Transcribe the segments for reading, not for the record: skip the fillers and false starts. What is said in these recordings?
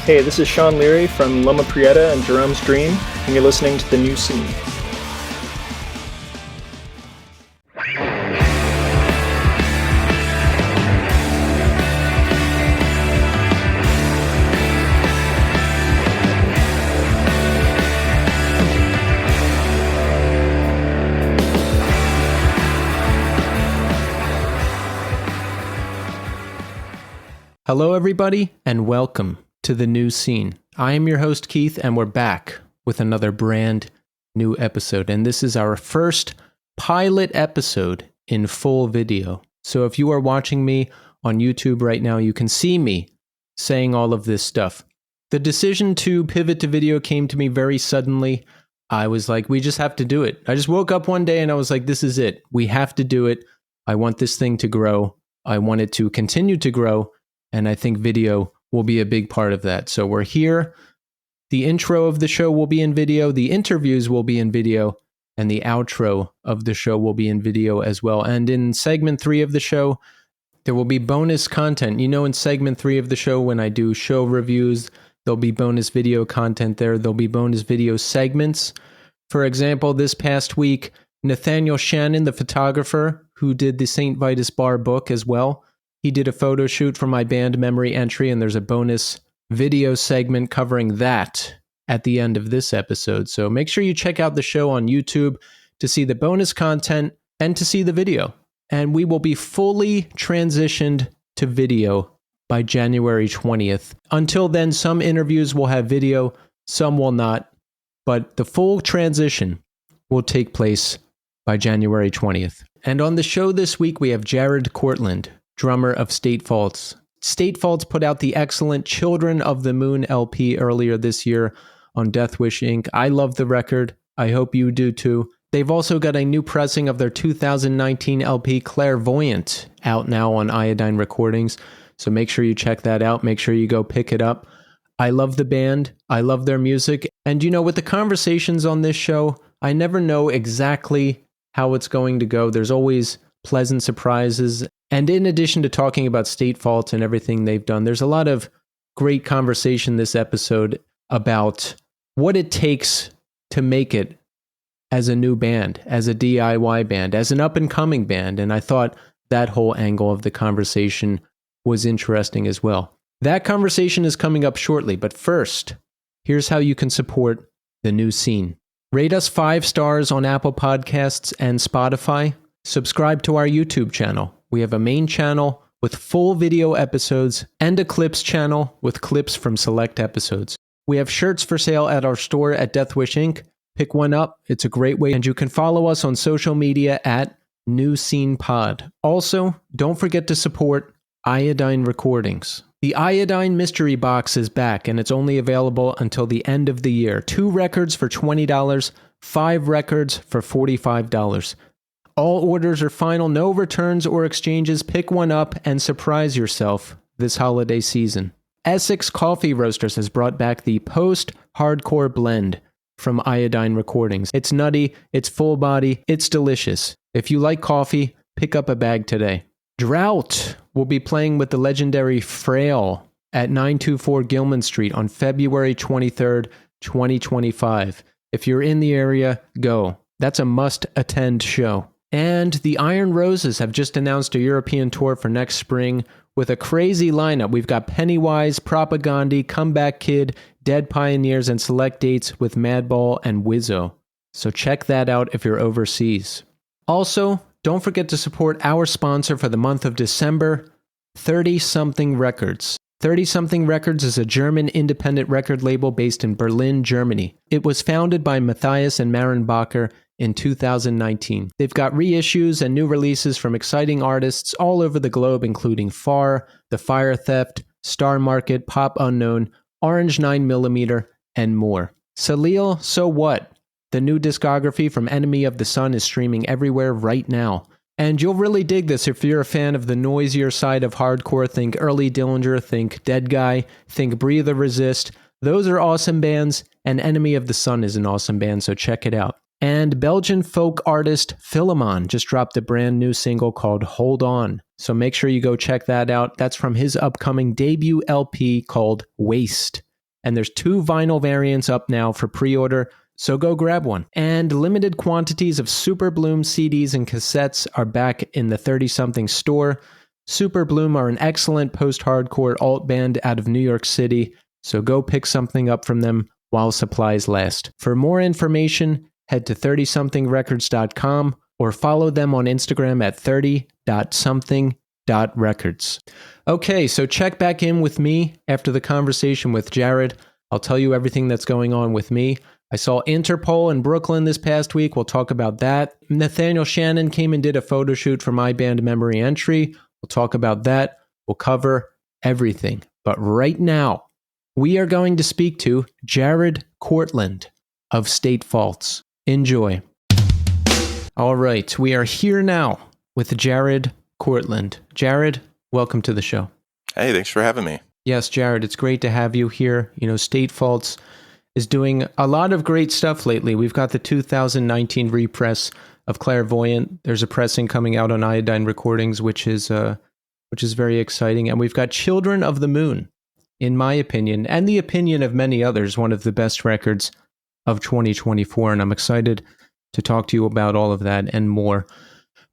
Hey, this is Sean Leary from Loma Prieta and Jerome's Dream, and you're listening to The New Scene. Hello, everybody, and welcome to The New Scene. I am your host, Keith, and we're back with another brand new episode. And this is our first pilot episode in full video. So if you are watching me on YouTube right now, you can see me saying all of this stuff. The decision to pivot to video came to me very suddenly. I was like, we just have to do it. I just woke up one day and I was like, this is it. We have to do it. I want this thing to grow. I want it to continue to grow. And I think video will be a big part of that. So we're here. The intro of the show will be in video. The interviews will be in video. And the outro of the show will be in video as well. And in segment 3 of the show, there will be bonus content. You know, in segment 3 of the show, when I do show reviews, there'll be bonus video content there. There'll be bonus video segments. For example, this past week, Nathaniel Shannon, the photographer who did the St. Vitus Bar book as well, he did a photo shoot for my band Memory Entry, and there's a bonus video segment covering that at the end of this episode. So make sure you check out the show on YouTube to see the bonus content and to see the video. And we will be fully transitioned to video by January 20th. Until then, some interviews will have video, some will not, but the full transition will take place by January 20th. And on the show this week, we have Jared Cortland, drummer of State Faults. State Faults put out the excellent Children of the Moon LP earlier this year on Death Wish Inc. I love the record. I hope you do too. They've also got a new pressing of their 2019 LP Clairvoyant out now on Iodine Recordings. So make sure you check that out. Make sure you go pick it up. I love the band. I love their music. And you know, with the conversations on this show, I never know exactly how it's going to go. There's always pleasant surprises. And in addition to talking about State Faults and everything they've done, there's a lot of great conversation this episode about what it takes to make it as a new band, as a DIY band, as an up-and-coming band. And I thought that whole angle of the conversation was interesting as well. That conversation is coming up shortly, but first, here's how you can support The New Scene. Rate us 5 stars on Apple Podcasts and Spotify. Subscribe to our YouTube channel. We have a main channel with full video episodes and a clips channel with clips from select episodes. We have shirts for sale at our store at Death Wish Inc. Pick one up. It's a great way. And you can follow us on social media at New Scene Pod. Also, don't forget to support Iodine Recordings. The Iodine Mystery Box is back, and it's only available until the end of the year. 2 records for $20, 5 records for $45. All orders are final, no returns or exchanges. Pick one up and surprise yourself this holiday season. Essex Coffee Roasters has brought back the post-hardcore blend from Iodine Recordings. It's nutty, it's full body, it's delicious. If you like coffee, pick up a bag today. Drought will be playing with the legendary Frail at 924 Gilman Street on February 23rd, 2025. If you're in the area, go. That's a must-attend show. And the Iron Roses have just announced a European tour for next spring with a crazy lineup. We've got Pennywise, Propaganda, Comeback Kid, Dead Pioneers, and select dates with Madball and Wizzo. So check that out if you're overseas. Also, don't forget to support our sponsor for the month of December, 30-Something Records. 30-Something Records is a German independent record label based in Berlin, Germany. It was founded by Matthias and Maren Bacher in 2019. They've got reissues and new releases from exciting artists all over the globe, including Far, The Fire Theft, Star Market, Pop Unknown, Orange 9mm, and more. Salil, So What? The new discography from Enemy of the Sun is streaming everywhere right now. And you'll really dig this if you're a fan of the noisier side of hardcore. Think Early Dillinger, think Dead Guy, think Breathe or Resist. Those are awesome bands, and Enemy of the Sun is an awesome band, so check it out. And Belgian folk artist Philemon just dropped a brand new single called Hold On. So make sure you go check that out. That's from his upcoming debut LP called Waste. and there's 2 vinyl variants up now for pre-order, so go grab one. And limited quantities of Super Bloom CDs and cassettes are back in the 30-something store. Super Bloom are an excellent post-hardcore alt band out of New York City, so go pick something up from them while supplies last. For more information, head to 30somethingrecords.com or follow them on Instagram at 30.something.records. Okay, so check back in with me after the conversation with Jared. I'll tell you everything that's going on with me. I saw Interpol in Brooklyn this past week. We'll talk about that. Nathaniel Shannon came and did a photo shoot for my band Memory Entry. We'll talk about that. We'll cover everything. But right now, we are going to speak to Jared Cortland of State Faults. Enjoy. All right, we are here now with Jared Cortland. Jared, welcome to the show. Hey, thanks for having me. Yes, Jared, it's great to have you here. You know, State Faults is doing a lot of great stuff lately. We've got the 2019 repress of Clairvoyant. There's a pressing coming out on Iodine Recordings, which is very exciting. And we've got Children of the Moon, in my opinion, and the opinion of many others, one of the best records of 2024. And I'm excited to talk to you about all of that and more.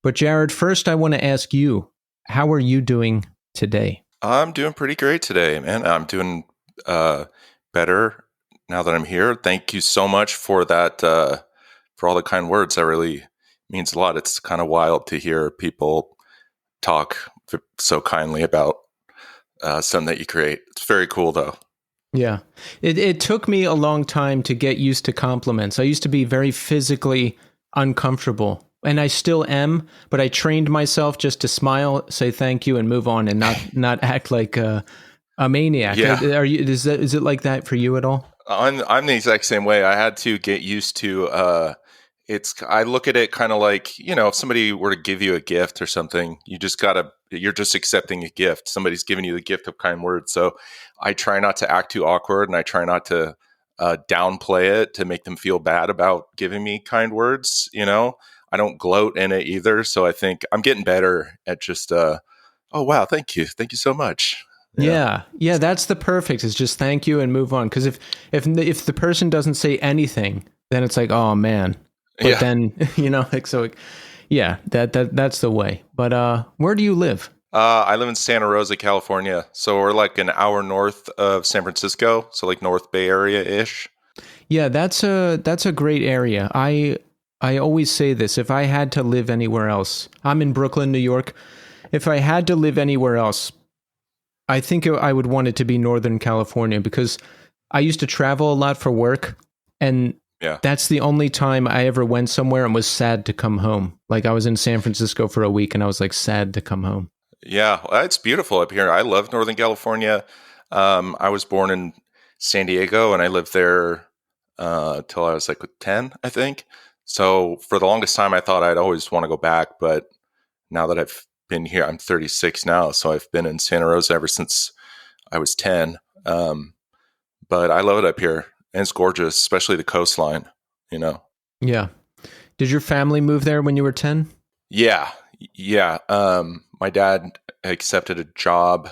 But Jared, first I want to ask you, how are you doing today? I'm doing pretty great today, man. I'm doing better now that I'm here. Thank you so much for that, for all the kind words. That really means a lot. It's kind of wild to hear people talk so kindly about something that you create. It's very cool, though. Yeah. It took me a long time to get used to compliments. I used to be very physically uncomfortable, and I still am, but I trained myself just to smile, say thank you, and move on, and not act like a maniac. Yeah. Is it like that for you at all? I'm the exact same way. I had to get used to I look at it kind of like, if somebody were to give you a gift or something, you're just accepting a gift. Somebody's giving you the gift of kind words. So I try not to act too awkward, and I try not to downplay it to make them feel bad about giving me kind words. I don't gloat in it either. So I think I'm getting better at just, oh, wow, thank you so much. Yeah, that's the perfect. Is just thank you and move on. Because if the person doesn't say anything, then it's like, oh man. But then that's the way. But where do you live? I live in Santa Rosa, California. So we're like an hour north of San Francisco. So like North Bay area ish. Yeah, that's a great area. I always say this: if I had to live anywhere else, I'm in Brooklyn, New York. If I had to live anywhere else, I think I would want it to be Northern California, because I used to travel a lot for work, and that's the only time I ever went somewhere and was sad to come home. Like I was in San Francisco for a week and I was like sad to come home. Yeah, well, it's beautiful up here. I love Northern California. I was born in San Diego, and I lived there till I was like 10, I think. So for the longest time, I thought I'd always want to go back. But now that I've been here, I'm 36 now. So I've been in Santa Rosa ever since I was 10. But I love it up here. And it's gorgeous, especially the coastline, Yeah. Did your family move there when you were 10? Yeah. My dad accepted a job,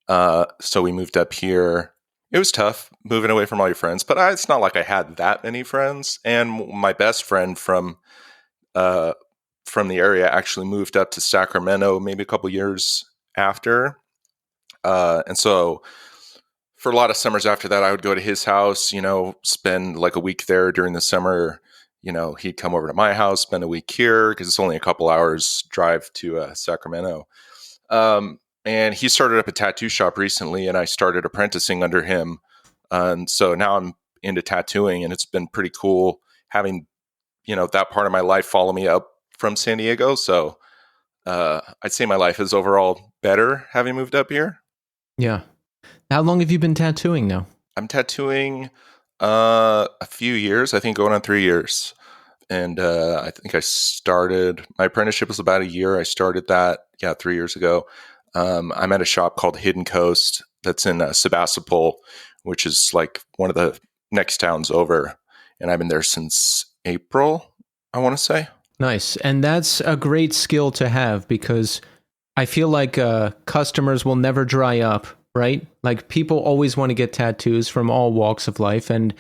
so we moved up here. It was tough moving away from all your friends, but it's not like I had that many friends. And my best friend from the area actually moved up to Sacramento maybe a couple years after. And so for a lot of summers after that, I would go to his house, spend like a week there during the summer. He'd come over to my house, spend a week here, because it's only a couple hours drive to Sacramento. And he started up a tattoo shop recently, and I started apprenticing under him. And so now I'm into tattooing, and it's been pretty cool having, that part of my life follow me up from San Diego. So I'd say my life is overall better having moved up here. Yeah. How long have you been tattooing now? I'm tattooing a few years, I think going on 3 years. And I think my apprenticeship was about a year. I started that, 3 years ago. I'm at a shop called Hidden Coast that's in Sebastopol, which is like one of the next towns over. And I've been there since April, I want to say. Nice. And that's a great skill to have, because I feel like customers will never dry up. right? Like people always want to get tattoos from all walks of life, and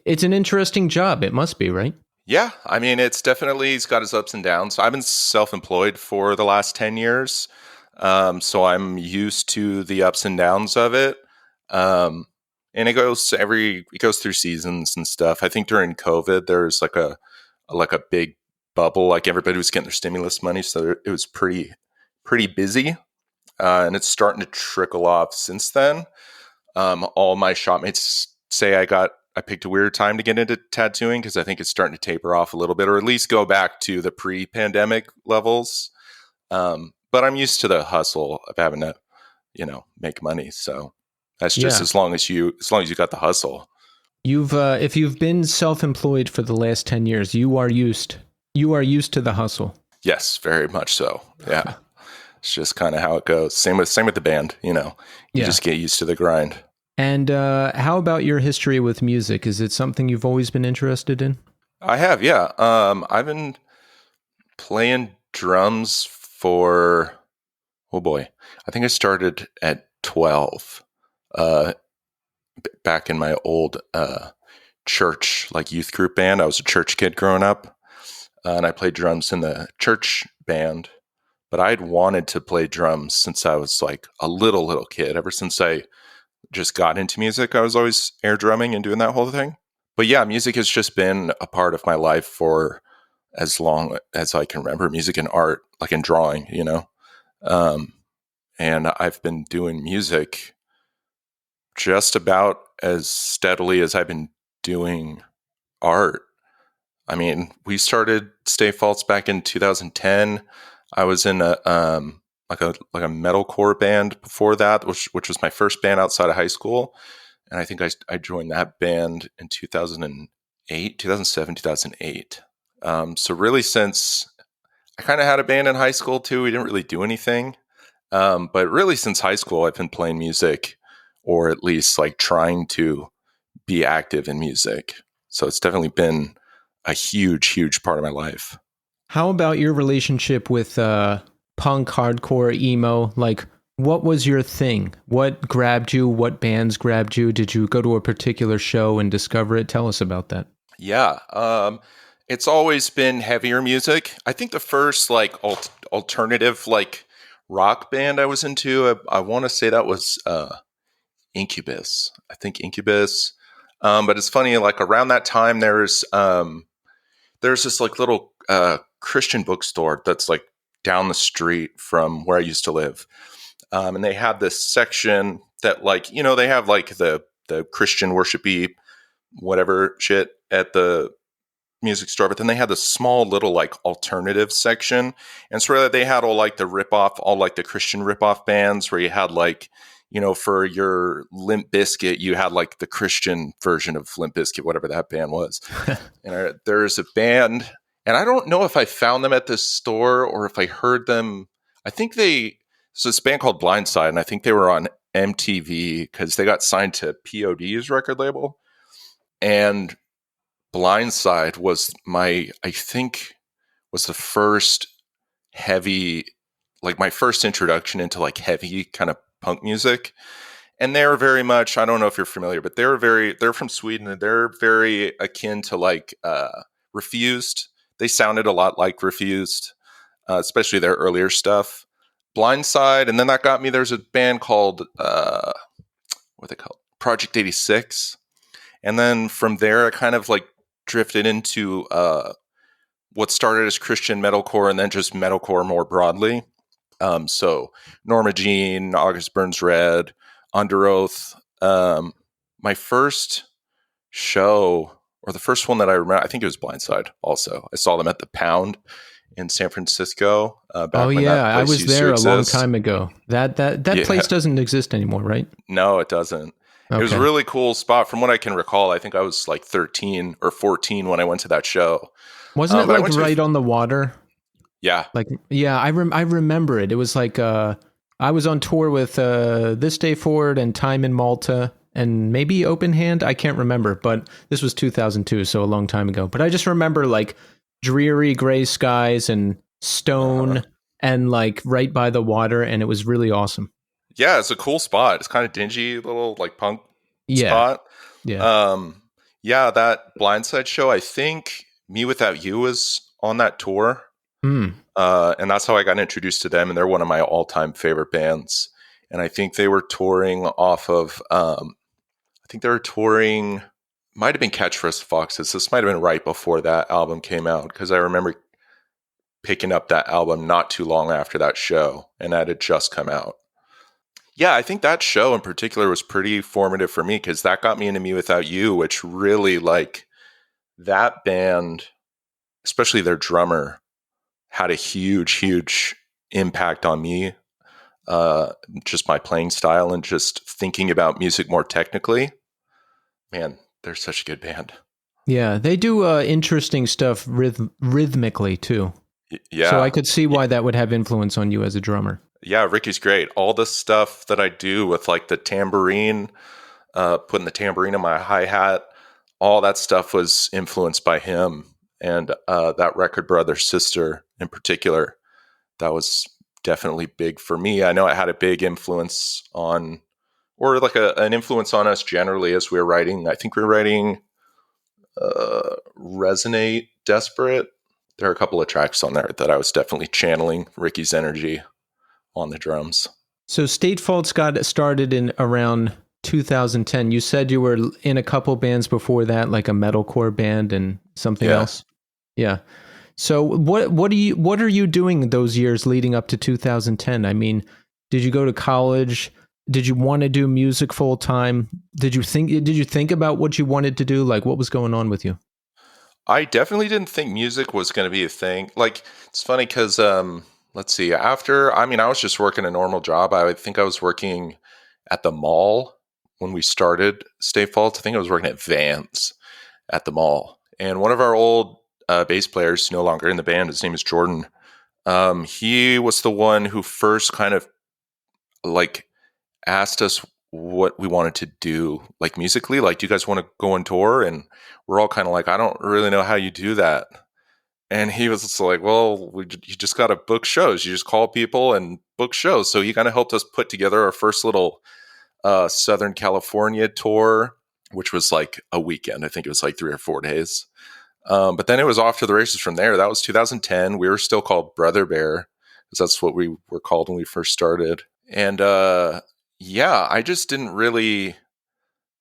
it's an interesting job. It must be, right? Yeah, I mean, it's got its ups and downs. I've been self-employed for the last 10 years, so I'm used to the ups and downs of it. And it goes through seasons and stuff. I think during COVID, there's like a big bubble, like everybody was getting their stimulus money, so it was pretty busy, and it's starting to trickle off since then. All my shopmates say I picked a weird time to get into tattooing because I think it's starting to taper off a little bit, or at least go back to the pre-pandemic levels. But I'm used to the hustle of having to, make money. So that's just as long as you got the hustle. If you've been self-employed for the last 10 years, you are used to the hustle. Yes, very much so. Yeah. It's just kind of how it goes. Same with the band, you just get used to the grind. And how about your history with music? Is it something you've always been interested in? I have, yeah. I've been playing drums for, oh boy, I think I started at 12, back in my old church, like youth group band. I was a church kid growing up, and I played drums in the church band. But I had wanted to play drums since I was like a little kid. Ever since I just got into music, I was always air drumming and doing that whole thing. But yeah, music has just been a part of my life for as long as I can remember. Music and art, like in drawing, and I've been doing music just about as steadily as I've been doing art. I mean, we started Stay False back in 2010. I was in a metalcore band before that, which was my first band outside of high school, and I think I joined that band in 2007, 2008. So really, since I kind of had a band in high school too, we didn't really do anything, but really since high school, I've been playing music, or at least like trying to be active in music. So it's definitely been a huge part of my life. How about your relationship with punk, hardcore, emo? Like, what was your thing? What grabbed you? What bands grabbed you? Did you go to a particular show and discover it? Tell us about that. Yeah, it's always been heavier music. I think the first like alternative like rock band I was into, I want to say that was Incubus. I think Incubus. But it's funny, like around that time, there's this like little Christian bookstore that's like down the street from where I used to live. And they had this section that like, they have like the Christian worshipy whatever shit at the music store, but then they had this small little like alternative section. And so they had all like the Christian rip-off bands where you had like, for your Limp Bizkit, you had like the Christian version of Limp Bizkit, whatever that band was. And there's a band, and I don't know if I found them at this store or if I heard them. I think so this band called Blindside, and I think they were on MTV because they got signed to POD's record label. And Blindside was was the first heavy, like my first introduction into like heavy kind of punk music. And they're very much, I don't know if you're familiar, but they're from Sweden, and they're very akin to like Refused. They sounded a lot like Refused, especially their earlier stuff. Blindside, and then that got me, there's a band called, what are they called? Project 86. And then from there, I kind of like drifted into what started as Christian metalcore and then just metalcore more broadly. So Norma Jean, August Burns Red, Under Oath. My first show, or the first one that I remember, I think it was Blindside also. I saw them at the Pound in San Francisco. I was there a long time ago. That place doesn't exist anymore, right? No, it doesn't. Okay. It was a really cool spot. From what I can recall, I think I was like 13 or 14 when I went to that show. Wasn't it like right on the water? Yeah. I remember it. It was like I was on tour with This Day Forward and Time in Malta and maybe Open Hand. I can't remember, but this was 2002, so a long time ago. But I just remember like dreary gray skies and stone and like right by the water, and it was really awesome. Yeah, it's a cool spot. It's kind of dingy, little like punk Yeah. spot. Yeah. Um, yeah, that Blindside show. I think Me Without You was on that tour, Mm. and that's how I got introduced to them. And they're one of my all-time favorite bands. And I think they were touring off of. I think they were touring. Might have been Catch for Us Foxes. This might have been right before that album came out because I remember picking up that album not too long after that show, and that had just come out. Yeah, I think that show in particular was pretty formative for me because that got me into Me Without You, which really like that band, especially their drummer, had a huge impact on me. Just my playing style and just thinking about music more technically. Man, they're such a good band. Yeah, they do interesting stuff rhythmically too. Yeah. So I could see why that would have influence on you as a drummer. Yeah, Ricky's great. All the stuff that I do with like the tambourine, putting the tambourine in my hi-hat, all that stuff was influenced by him. And that Record Brother Sister in particular, that was definitely big for me. I know it had a big influence on, or like an influence on us generally as we were writing. I think we were writing Resonate, Desperate. There are a couple of tracks on there that I was definitely channeling Ricky's energy on the drums. So State Faults got started in around 2010. You said you were in a couple bands before that, like a metalcore band and something else. Yeah. So what are you doing those years leading up to 2010? I mean, did you go to college? Did you want to do music full time? Did you think about what you wanted to do? Like what was going on with you? I definitely didn't think music was going to be a thing. Like it's funny because let's see. I was just working a normal job. I think I was working at the mall when we started State Faults. I think I was working at Vans at the mall. And one of our old bass players, no longer in the band, his name is Jordan. He was the one who first kind of like asked us what we wanted to do, like musically. Like, do you guys want to go on tour? And we're all kind of like, I don't really know how you do that. And he was just like, well, you just got to book shows. You just call people and book shows. So he kind of helped us put together our first little Southern California tour, which was like a weekend. I think it was like 3 or 4 days. But then it was off to the races from there. That was 2010. We were still called Brother Bear because that's what we were called when we first started. And I just didn't really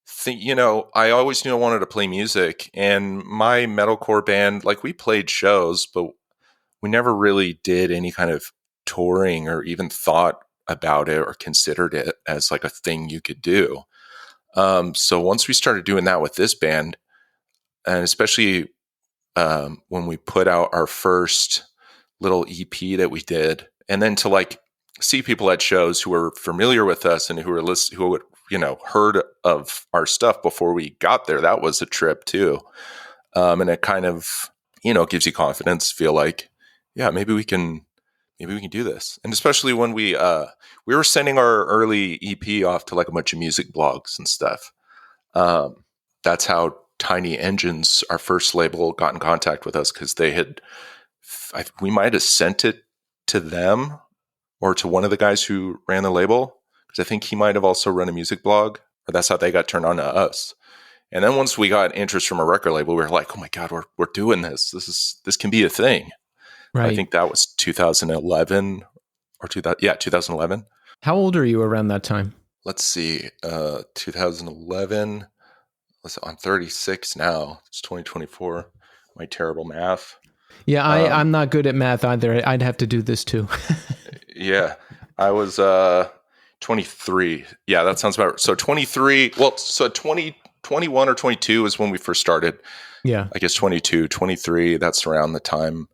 think, I always knew I wanted to play music, and my metalcore band, like we played shows, but we never really did any kind of touring or even thought about it or considered it as like a thing you could do. So once we started doing that with this band, and especially when we put out our first little EP that we did, and then to like see people at shows who were familiar with us and who would heard of our stuff before we got there, that was a trip too. And it kind of gives you confidence, feel like maybe we can do this. And especially when we were sending our early EP off to like a bunch of music blogs and stuff. That's how Tiny Engines, our first label, got in contact with us, because we might have sent it to them or to one of the guys who ran the label, because I think he might have also run a music blog, or that's how they got turned on to us. And then once we got interest from a record label, we were like, oh my God, we're doing this. This can be a thing. Right. I think that was 2011 or 2011. How old are you around that time? Let's see, 2011. I'm 36 now. It's 2024. My terrible math. Yeah, I'm not good at math either. I'd have to do this too. Yeah, I was 23. Yeah, that sounds about right. So 23. Well, so 21 or 22 is when we first started. Yeah. I guess 22, 23. That's around the time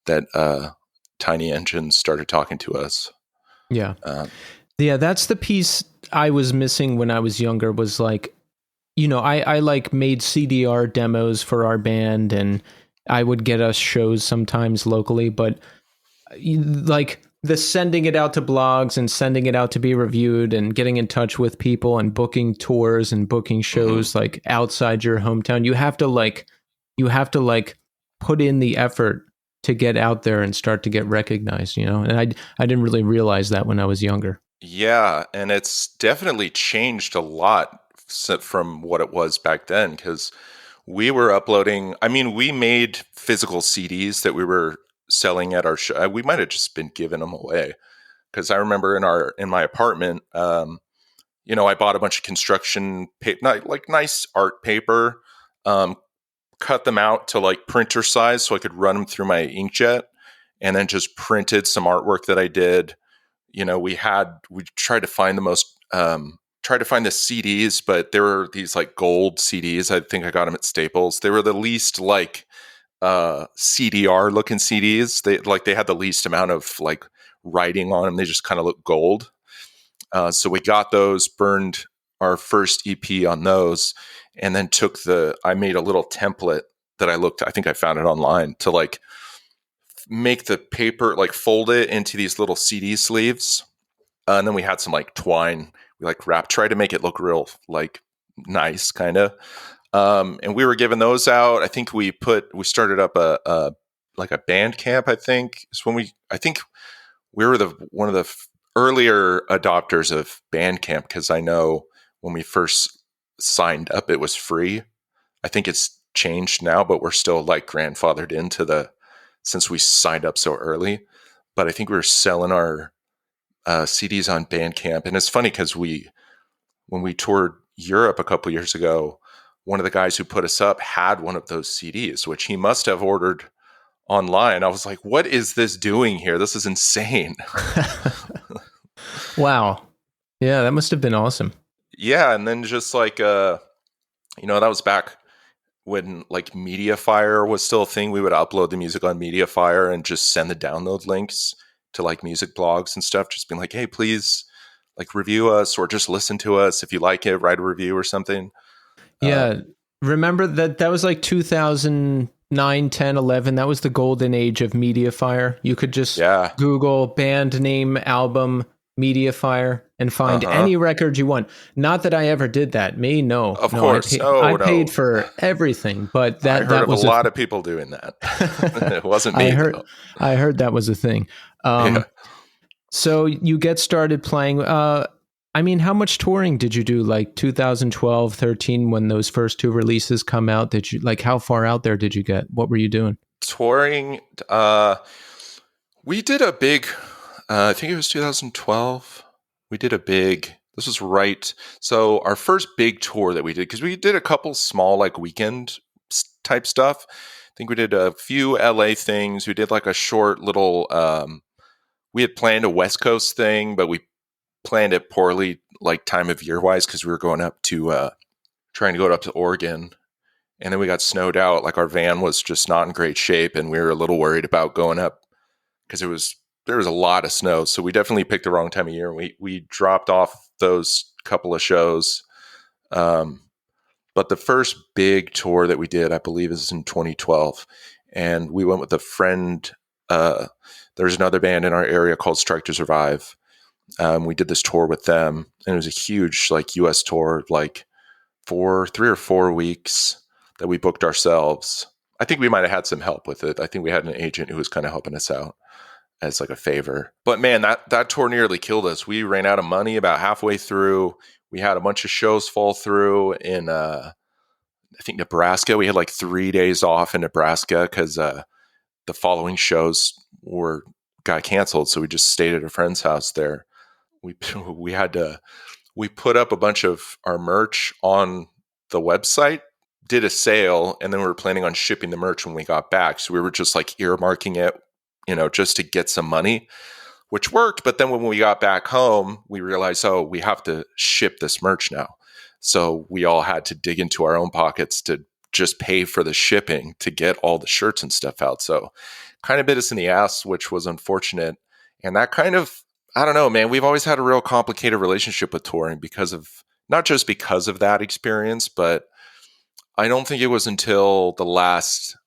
that Tiny Engine started talking to us. Yeah. That's the piece I was missing when I was younger, was like, I like made CDR demos for our band, and I would get us shows sometimes locally, but like the sending it out to blogs and sending it out to be reviewed and getting in touch with people and booking tours and booking shows like outside your hometown, you have to put in the effort to get out there and start to get recognized, and I didn't really realize that when I was younger. Yeah, and it's definitely changed a lot from what it was back then because we were uploading. I mean, we made physical CDs that we were selling at our show. We might have just been giving them away because I remember in my apartment, I bought a bunch of construction paper, like nice art paper, um, cut them out to like printer size so I could run them through my inkjet, and then just printed some artwork that I did. We tried to find tried to find the CDs, but there were these like gold CDs. I think I got them at Staples. They were the least like CDR looking CDs. They had the least amount of like writing on them. They just kind of look gold. So we got those, burned our first EP on those, and then I made a little template that I think I found it online to like make the paper, like fold it into these little CD sleeves. And then we had some like twine. We like tried to make it look real like nice kind of. And we were giving those out. I think we started up like a band camp. I think is when I think we were one of the earlier adopters of Bandcamp because I know when we first signed up, it was free. I think it's changed now, but we're still like grandfathered into since we signed up so early. But I think we were selling our CDs on Bandcamp, and it's funny because when we toured Europe a couple years ago, one of the guys who put us up had one of those CDs, which he must have ordered online. I was like, what is this doing here? This is insane. Wow. Yeah, that must have been awesome. Yeah, and then just like that was back when like MediaFire was still a thing. We would upload the music on MediaFire and just send the download links to like music blogs and stuff, just being like, hey, please like review us or just listen to us. If you like it, write a review or something. Yeah. Remember that was like 2009, 10, 11. That was the golden age of MediaFire. You could just Google band name, album, MediaFire, and find any record you want. Not that I ever did that. No. Of course. I paid for everything, but I heard of a lot of people doing that. It wasn't me. I heard that was a thing. So you get started playing. I mean, how much touring did you do? Like 2012, 13, when those first two releases come out, how far out there did you get? What were you doing? Touring, we did a big, I think it was 2012. We did this was right. So our first big tour that we did, because we did a couple small like weekend type stuff. I think we did a few LA things. We did like a short little, we had planned a West Coast thing, but we planned it poorly, like time of year wise, because we were going up to trying to go up to Oregon, and then we got snowed out. Like our van was just not in great shape, and we were a little worried about going up because there was a lot of snow. So we definitely picked the wrong time of year. We dropped off those couple of shows. But the first big tour that we did, I believe, is in 2012, and we went with a friend. There's another band in our area called Strike to Survive. We did this tour with them, and it was a huge like U.S. tour, like 3 or 4 weeks that we booked ourselves. I think we might have had some help with it. I think we had an agent who was kind of helping us out as like a favor. But man, that tour nearly killed us. We ran out of money about halfway through. We had a bunch of shows fall through in I think Nebraska. We had like 3 days off in Nebraska because the following shows got canceled. So we just stayed at a friend's house there. We put up a bunch of our merch on the website, did a sale, and then we were planning on shipping the merch when we got back. So we were just like earmarking it, just to get some money, which worked. But then when we got back home, we realized, we have to ship this merch now. So we all had to dig into our own pockets to just pay for the shipping to get all the shirts and stuff out. So kind of bit us in the ass, which was unfortunate. And that kind of, I don't know, man, we've always had a real complicated relationship with touring not just because of that experience, but I don't think it was until the last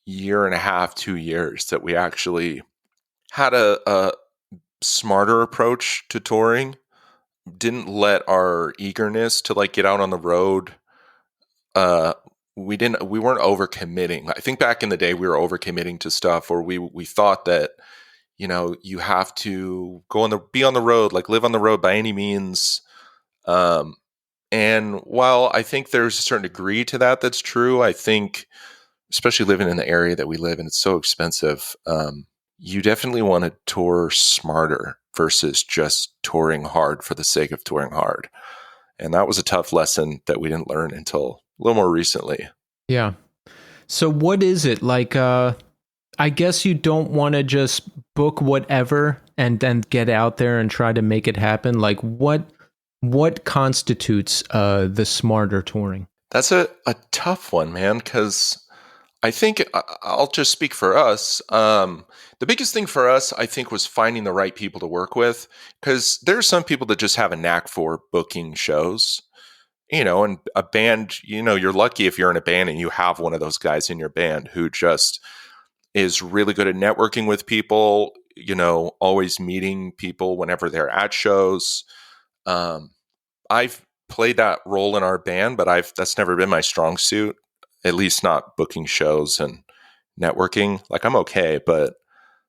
year and a half, 2 years that we actually had a smarter approach to touring. Didn't let our eagerness to like get out on the road. We weren't overcommitting. I think back in the day we were overcommitting to stuff, or we thought that, you have to be on the road, like live on the road by any means. And while I think there's a certain degree to that's true, I think, especially living in the area that we live in, it's so expensive. You definitely want to tour smarter versus just touring hard for the sake of touring hard. And that was a tough lesson that we didn't learn until a little more recently. Yeah. So what is it like? I guess you don't want to just book whatever and then get out there and try to make it happen. Like what constitutes the smarter touring? That's a tough one, man, because I think I'll just speak for us. The biggest thing for us, I think, was finding the right people to work with, because there are some people that just have a knack for booking shows, and a band, you're lucky if you're in a band and you have one of those guys in your band who just is really good at networking with people, always meeting people whenever they're at shows. I've played that role in our band, but that's never been my strong suit, at least not booking shows and networking. Like, I'm okay, but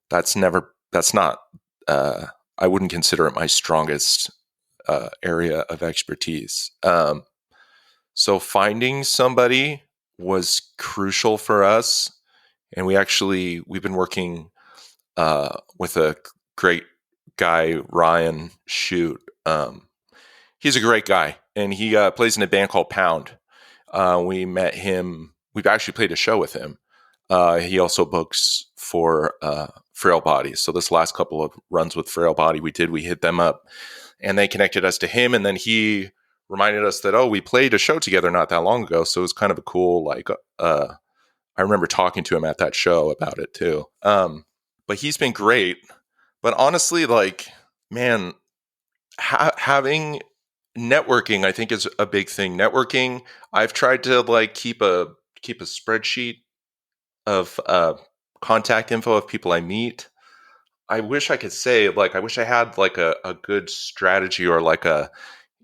that's not, I wouldn't consider it my strongest area of expertise. So finding somebody was crucial for us. And we've been working with a great guy, Ryan Shute. He's a great guy, and he plays in a band called Pound. We met him. We've actually played a show with him. He also books for Frail Bodies. So this last couple of runs with Frail Body we hit them up, and they connected us to him. And then he reminded us that, we played a show together not that long ago. So it was kind of a cool, I remember talking to him at that show about it too. But he's been great. But honestly, man, having networking, I think, is a big thing. Networking, I've tried to keep a spreadsheet of contact info of people I meet. I wish I could say, I wish I had a good strategy or a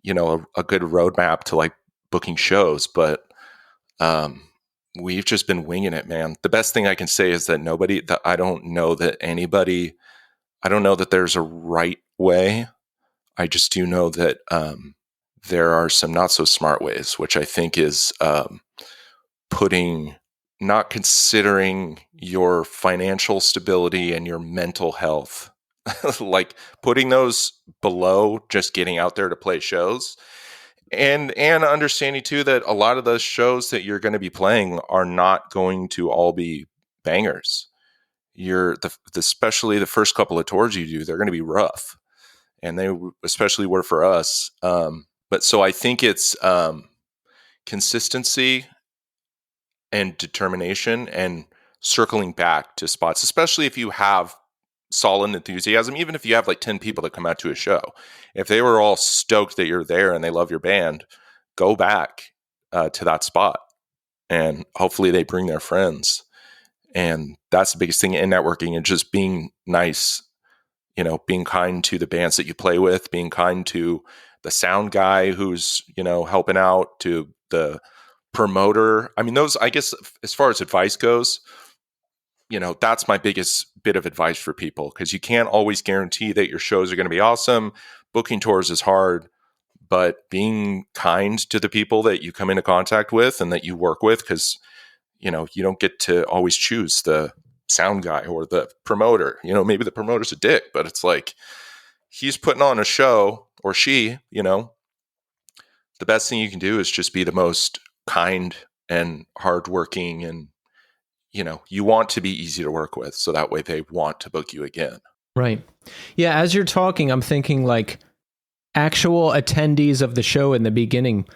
good roadmap to booking shows, but we've just been winging it, man. The best thing I can say is that I don't know that there's a right way. I just do know that there are some not so smart ways, which I think is not considering your financial stability and your mental health, putting those below just getting out there to play shows. And understanding too that a lot of those shows that you're going to be playing are not going to all be bangers. Especially the first couple of tours you do, they're going to be rough, and they especially were for us. But so I think it's consistency and determination and circling back to spots, especially if you have solid enthusiasm. Even if you have 10 people that come out to a show, if they were all stoked that you're there and they love your band, go back to that spot, and hopefully they bring their friends. And that's the biggest thing in networking, and just being nice, being kind to the bands that you play with, being kind to the sound guy who's, helping out, to the promoter. I mean, those, I guess, as far as advice goes, that's my biggest bit of advice for people, because you can't always guarantee that your shows are going to be awesome. Booking tours is hard, but being kind to the people that you come into contact with and that you work with, because, you don't get to always choose the sound guy or the promoter. Maybe the promoter's a dick, but it's he's putting on a show, or she, the best thing you can do is just be the most kind and hardworking, and you want to be easy to work with, so that way they want to book you again. Right. Yeah, as you're talking, I'm thinking actual attendees of the show in the beginning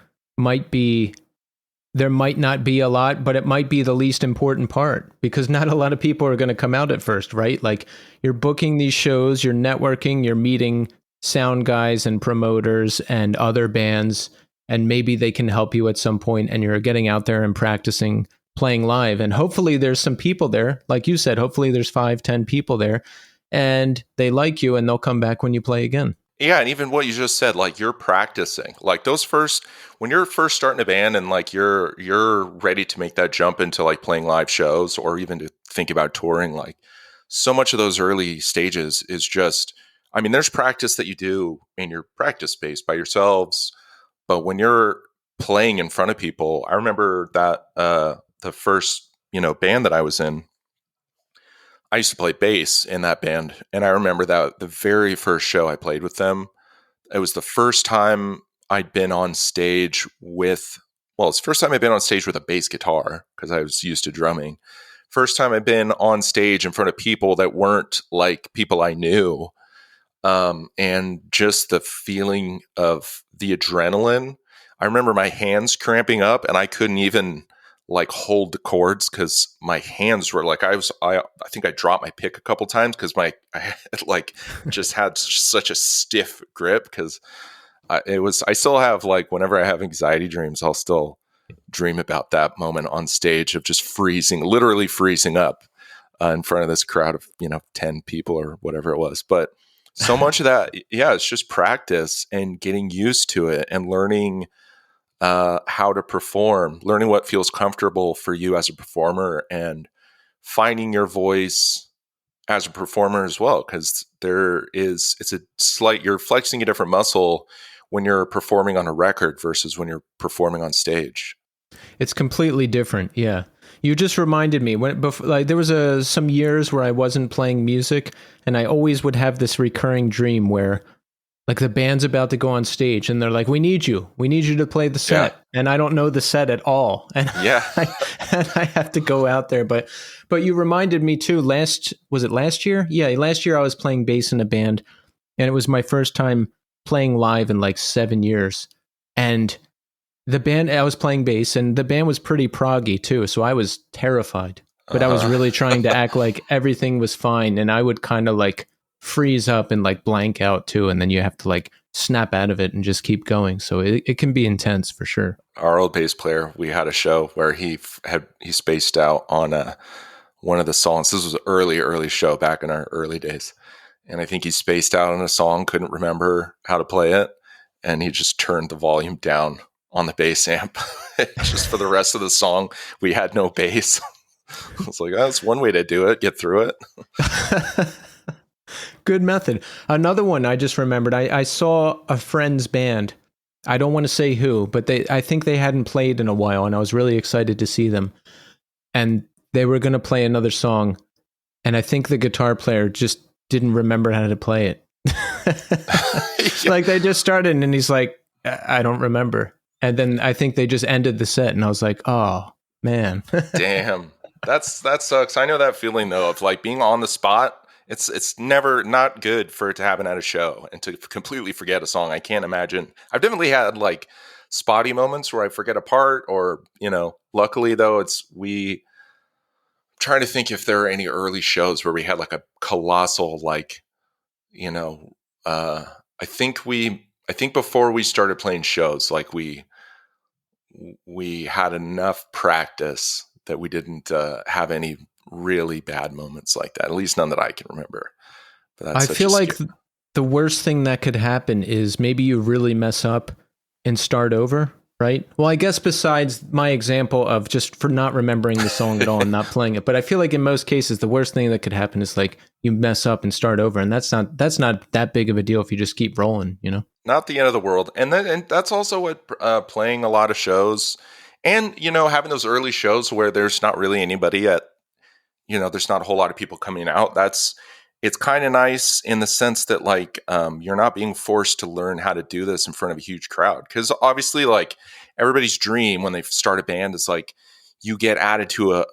there might not be a lot, but it might be the least important part, because not a lot of people are going to come out at first, right? You're booking these shows, you're networking, you're meeting sound guys and promoters and other bands, and maybe they can help you at some point, and you're getting out there and practicing playing live. And hopefully there's some people there, like you said, hopefully there's 5-10 people there, and they like you and they'll come back when you play again. Yeah, and even what you just said, you're practicing. When you're first starting a band and you're ready to make that jump into playing live shows, or even to think about touring, so much of those early stages is just, I mean, there's practice that you do in your practice space by yourselves, but when you're playing in front of people, I remember that the first, band that I was in, I used to play bass in that band. And I remember that the very first show I played with them, it was the first time I'd been on stage it's the first time I'd been on stage with a bass guitar because I was used to drumming. First time I'd been on stage in front of people that weren't like people I knew. And just the feeling of the adrenaline. I remember my hands cramping up and I couldn't even like hold the chords because my hands were like, I think I dropped my pick a couple times because I had, like just had such a stiff grip because I still have, like, whenever I have anxiety dreams, I'll still dream about that moment on stage of just literally freezing up in front of this crowd of, 10 people or whatever it was. But so much of that, yeah, it's just practice and getting used to it and learning how to perform, learning what feels comfortable for you as a performer and finding your voice as a performer as well. Because you're flexing a different muscle when you're performing on a record versus when you're performing on stage. It's completely different. Yeah. You just reminded me there was some years where I wasn't playing music and I always would have this recurring dream where like the band's about to go on stage and they're like, we need you to play the set. Yeah. And I don't know the set at all. And yeah, I have to go out there. But you reminded me too, was it last year? Yeah. Last year I was playing bass in a band and it was my first time playing live in like 7 years. And the band, I was playing bass and the band was pretty proggy too. So I was terrified, but I was really trying to act like everything was fine. And I would kind of like freeze up and like blank out too. And then you have to like snap out of it and just keep going. So it can be intense for sure. Our old bass player, we had a show where he spaced out on one of the songs. This was an early show back in our early days. And I think he spaced out on a song, couldn't remember how to play it. And he just turned the volume down on the bass amp just for the rest of the song. We had no bass. I was like, that's one way to do it. Get through it. Good method. Another one I just remembered. I saw a friend's band. I don't want to say who, but I think they hadn't played in a while, and I was really excited to see them. And they were going to play another song, and I think the guitar player just didn't remember how to play it. Like they just started, and he's like, I don't remember. And then I think they just ended the set, and I was like, oh, man. Damn. That sucks. I know that feeling, though, of like being on the spot. It's never not good for it to happen at a show and to completely forget a song. I can't imagine. I've definitely had like spotty moments where I forget a part or, luckily, though, I'm trying to think if there are any early shows where we had like a colossal, like, I think before we started playing shows, like we had enough practice that we didn't have any really bad moments like that, at least none that I can remember. But I feel like the worst thing that could happen is maybe you really mess up and start over, right? Well, I guess besides my example of just for not remembering the song at all and not playing it, but I feel like in most cases the worst thing that could happen is like you mess up and start over, and that's not that big of a deal if you just keep rolling, Not the end of the world. And that's also what playing a lot of shows and having those early shows where there's not really anybody at there's not a whole lot of people coming out. It's kind of nice in the sense that like you're not being forced to learn how to do this in front of a huge crowd. Because obviously, like everybody's dream when they start a band is like you get added to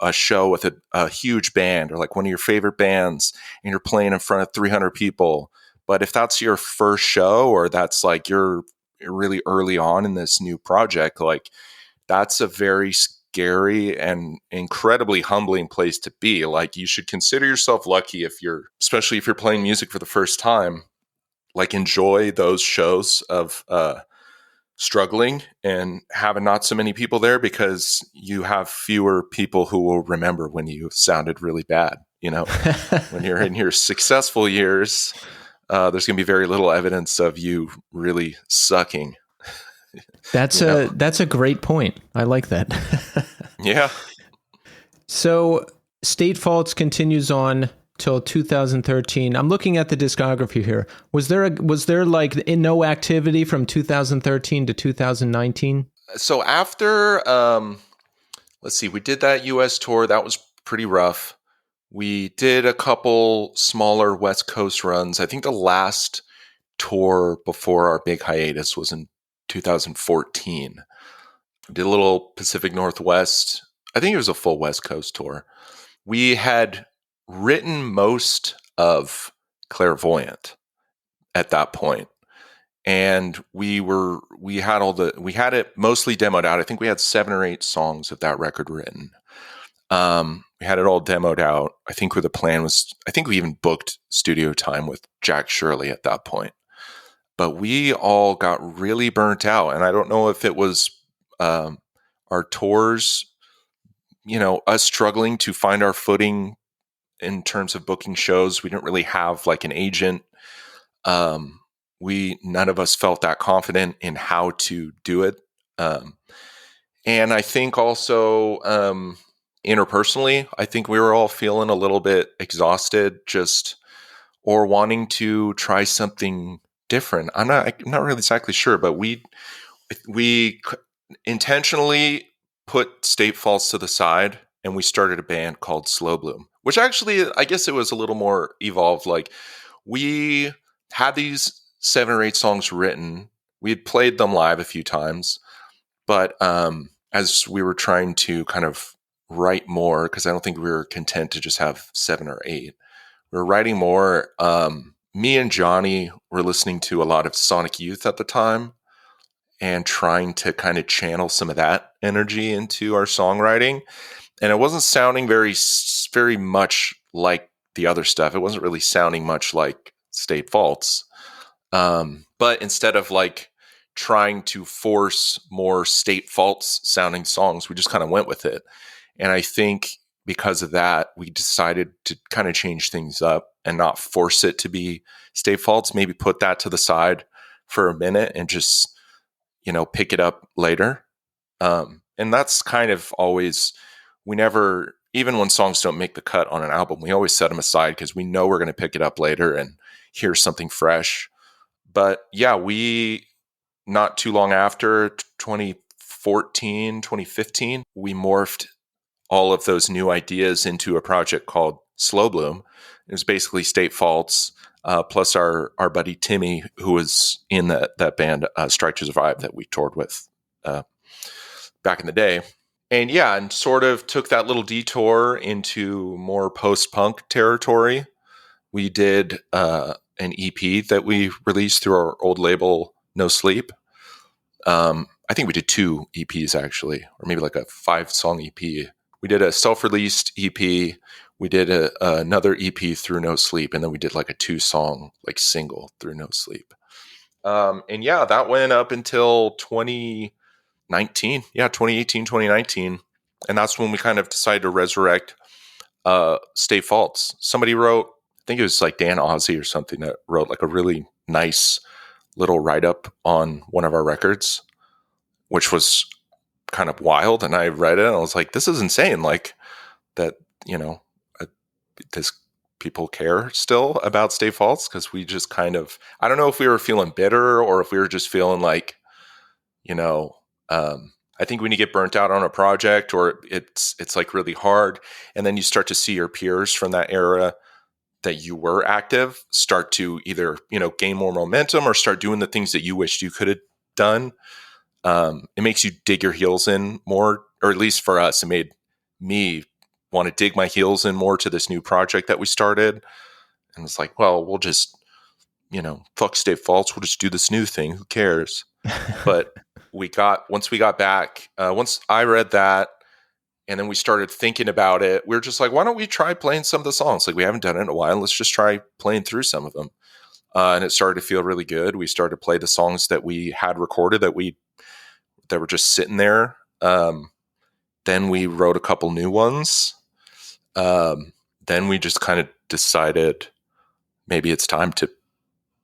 a show with a huge band or like one of your favorite bands, and you're playing in front of 300 people. But if that's your first show or that's like you're really early on in this new project, like that's a very scary and incredibly humbling place to be. Like you should consider yourself lucky especially if you're playing music for the first time, like enjoy those shows of struggling and having not so many people there because you have fewer people who will remember when you sounded really bad. When you're in your successful years, there's going to be very little evidence of you really sucking. That's a great point. I like that. Yeah. So State Faults continues on till 2013. I'm looking at the discography here. Was there like no activity from 2013 to 2019? So after, let's see, we did that US tour. That was pretty rough. We did a couple smaller West Coast runs. I think the last tour before our big hiatus was in 2014. We did a little Pacific Northwest. I think it was a full West Coast tour. We had written most of Clairvoyant at that point. And we had it mostly demoed out. I think we had 7 or 8 songs of that record written. We had it all demoed out. I think where the plan was, I think we even booked studio time with Jack Shirley at that point. But we all got really burnt out. And I don't know if it was our tours, us struggling to find our footing in terms of booking shows. We didn't really have like an agent. None of us felt that confident in how to do it. And I think also interpersonally, I think we were all feeling a little bit exhausted or wanting to try something different. I'm not really exactly sure, but we intentionally put State Faults to the side and we started a band called Slow Bloom, which actually, I guess it was a little more evolved. Like we had these 7 or 8 songs written. We had played them live a few times, but as we were trying to kind of write more, because I don't think we were content to just have 7 or 8, we were writing more. Me and Johnny were listening to a lot of Sonic Youth at the time and trying to kind of channel some of that energy into our songwriting. And it wasn't sounding very, very much like the other stuff. It wasn't really sounding much like State Faults. But instead of like trying to force more State Faults sounding songs, we just kind of went with it. And I think because of that, we decided to kind of change things up and not force it to be State Faults, maybe put that to the side for a minute and just, pick it up later. And that's kind of always, even when songs don't make the cut on an album, we always set them aside because we know we're going to pick it up later and hear something fresh. But yeah, we, not too long after 2014, 2015, we morphed all of those new ideas into a project called Slow Bloom. It was basically State Faults, plus our buddy Timmy, who was in that band, Strike to Survive, that we toured with back in the day. And sort of took that little detour into more post-punk territory. We did an EP that we released through our old label, No Sleep. I think we did 2 EPs actually, or maybe like a 5-song EP. We did a self-released EP. We did another EP through No Sleep, and then we did like a 2-song like single through No Sleep. That went up until 2019. Yeah, 2018, 2019. And that's when we kind of decided to resurrect State Faults. Somebody wrote, I think it was like Dan Ozzi or something, that wrote like a really nice little write-up on one of our records, which was kind of wild. And I read it and I was like, this is insane. Like that, does people care still about State Faults? Because we just kind of, I don't know if we were feeling bitter or if we were just feeling like, I think when you get burnt out on a project or it's like really hard, and then you start to see your peers from that era that you were active start to either, gain more momentum or start doing the things that you wished you could have done. It makes you dig your heels in more, or at least for us, it made me want to dig my heels in more to this new project that we started. And it's like, well, we'll just, fuck State Faults. We'll just do this new thing. Who cares? But once we got back, once I read that and then we started thinking about it, we were just like, why don't we try playing some of the songs? Like, we haven't done it in a while. Let's just try playing through some of them. And it started to feel really good. We started to play the songs that we had recorded that were just sitting there. Then we wrote a couple new ones. Then we just kind of decided maybe it's time to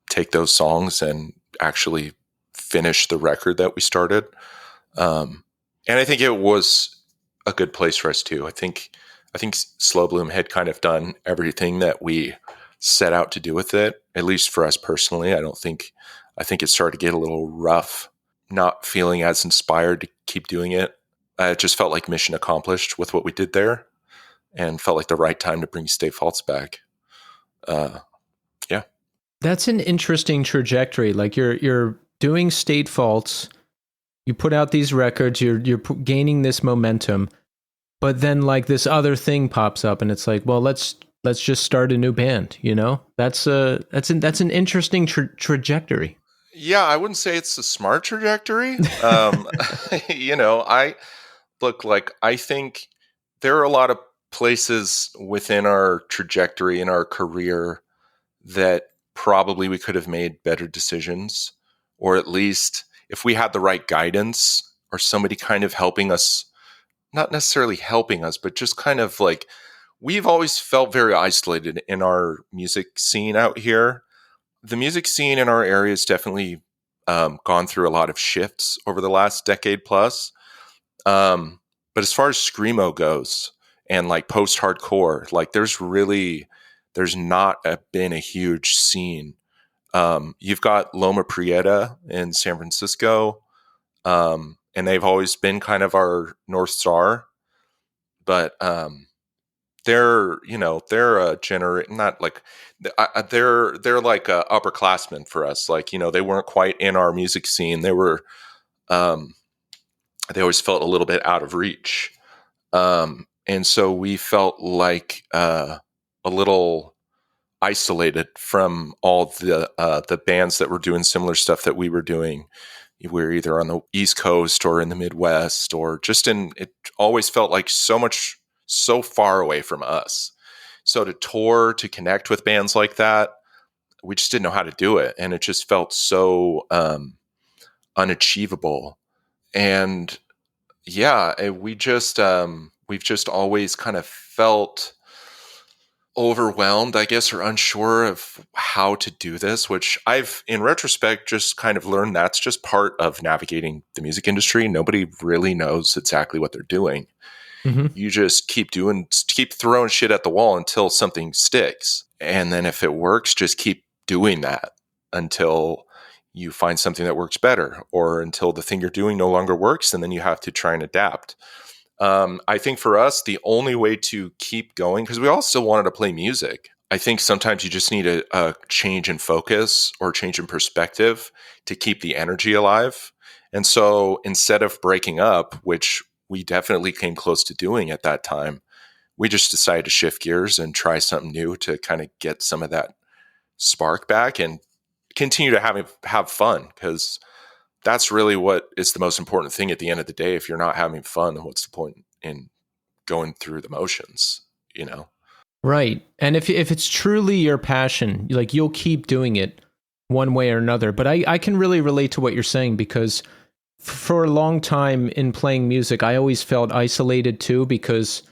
take those songs and actually finish the record that we started. And I think it was a good place for us too. I think I think Slow Bloom had kind of done everything that we set out to do with it, at least for us personally. I think it started to get a little rough, not feeling as inspired to keep doing it. It just felt like mission accomplished with what we did there, and felt like the right time to bring Stay False back. Yeah. That's an interesting trajectory. Like you're doing State Faults, you put out these records, you're gaining this momentum, but then like this other thing pops up, and it's like, well, let's just start a new band. You know, that's an interesting trajectory. Yeah, I wouldn't say it's a smart trajectory. I think there are a lot of places within our trajectory in our career that probably we could have made better decisions, or at least if we had the right guidance or somebody kind of helping us, not necessarily helping us, but just kind of like, we've always felt very isolated in our music scene out here. The music scene in our area has definitely gone through a lot of shifts over the last decade plus. But as far as screamo goes and like post-hardcore, like there's not been a huge scene. You've got Loma Prieta in San Francisco, and they've always been kind of our North Star. But they're a not like they're like upperclassmen for us. Like, they weren't quite in our music scene. They were they always felt a little bit out of reach, and so we felt like a little isolated from all the bands that were doing similar stuff that we were doing. We were either on the East Coast or in the Midwest, or just it always felt like so far away from us. So to tour, to connect with bands like that, we just didn't know how to do it. And it just felt so unachievable. And yeah, we've just always kind of felt overwhelmed, I guess, or unsure of how to do this, which I've, in retrospect, just kind of learned that's just part of navigating the music industry. Nobody really knows exactly what they're doing. Mm-hmm. You just keep throwing shit at the wall until something sticks. And then if it works, just keep doing that until you find something that works better, or until the thing you're doing no longer works, and then you have to try and adapt. I think for us, the only way to keep going, because we all still wanted to play music, I think sometimes you just need a change in focus or change in perspective to keep the energy alive. And so instead of breaking up, which we definitely came close to doing at that time, we just decided to shift gears and try something new to kind of get some of that spark back and continue to have fun, because that's really what is the most important thing at the end of the day. If you're not having fun, then what's the point in going through the motions, Right. And if it's truly your passion, like, you'll keep doing it one way or another. But I can really relate to what you're saying, because for a long time in playing music, I always felt isolated too, because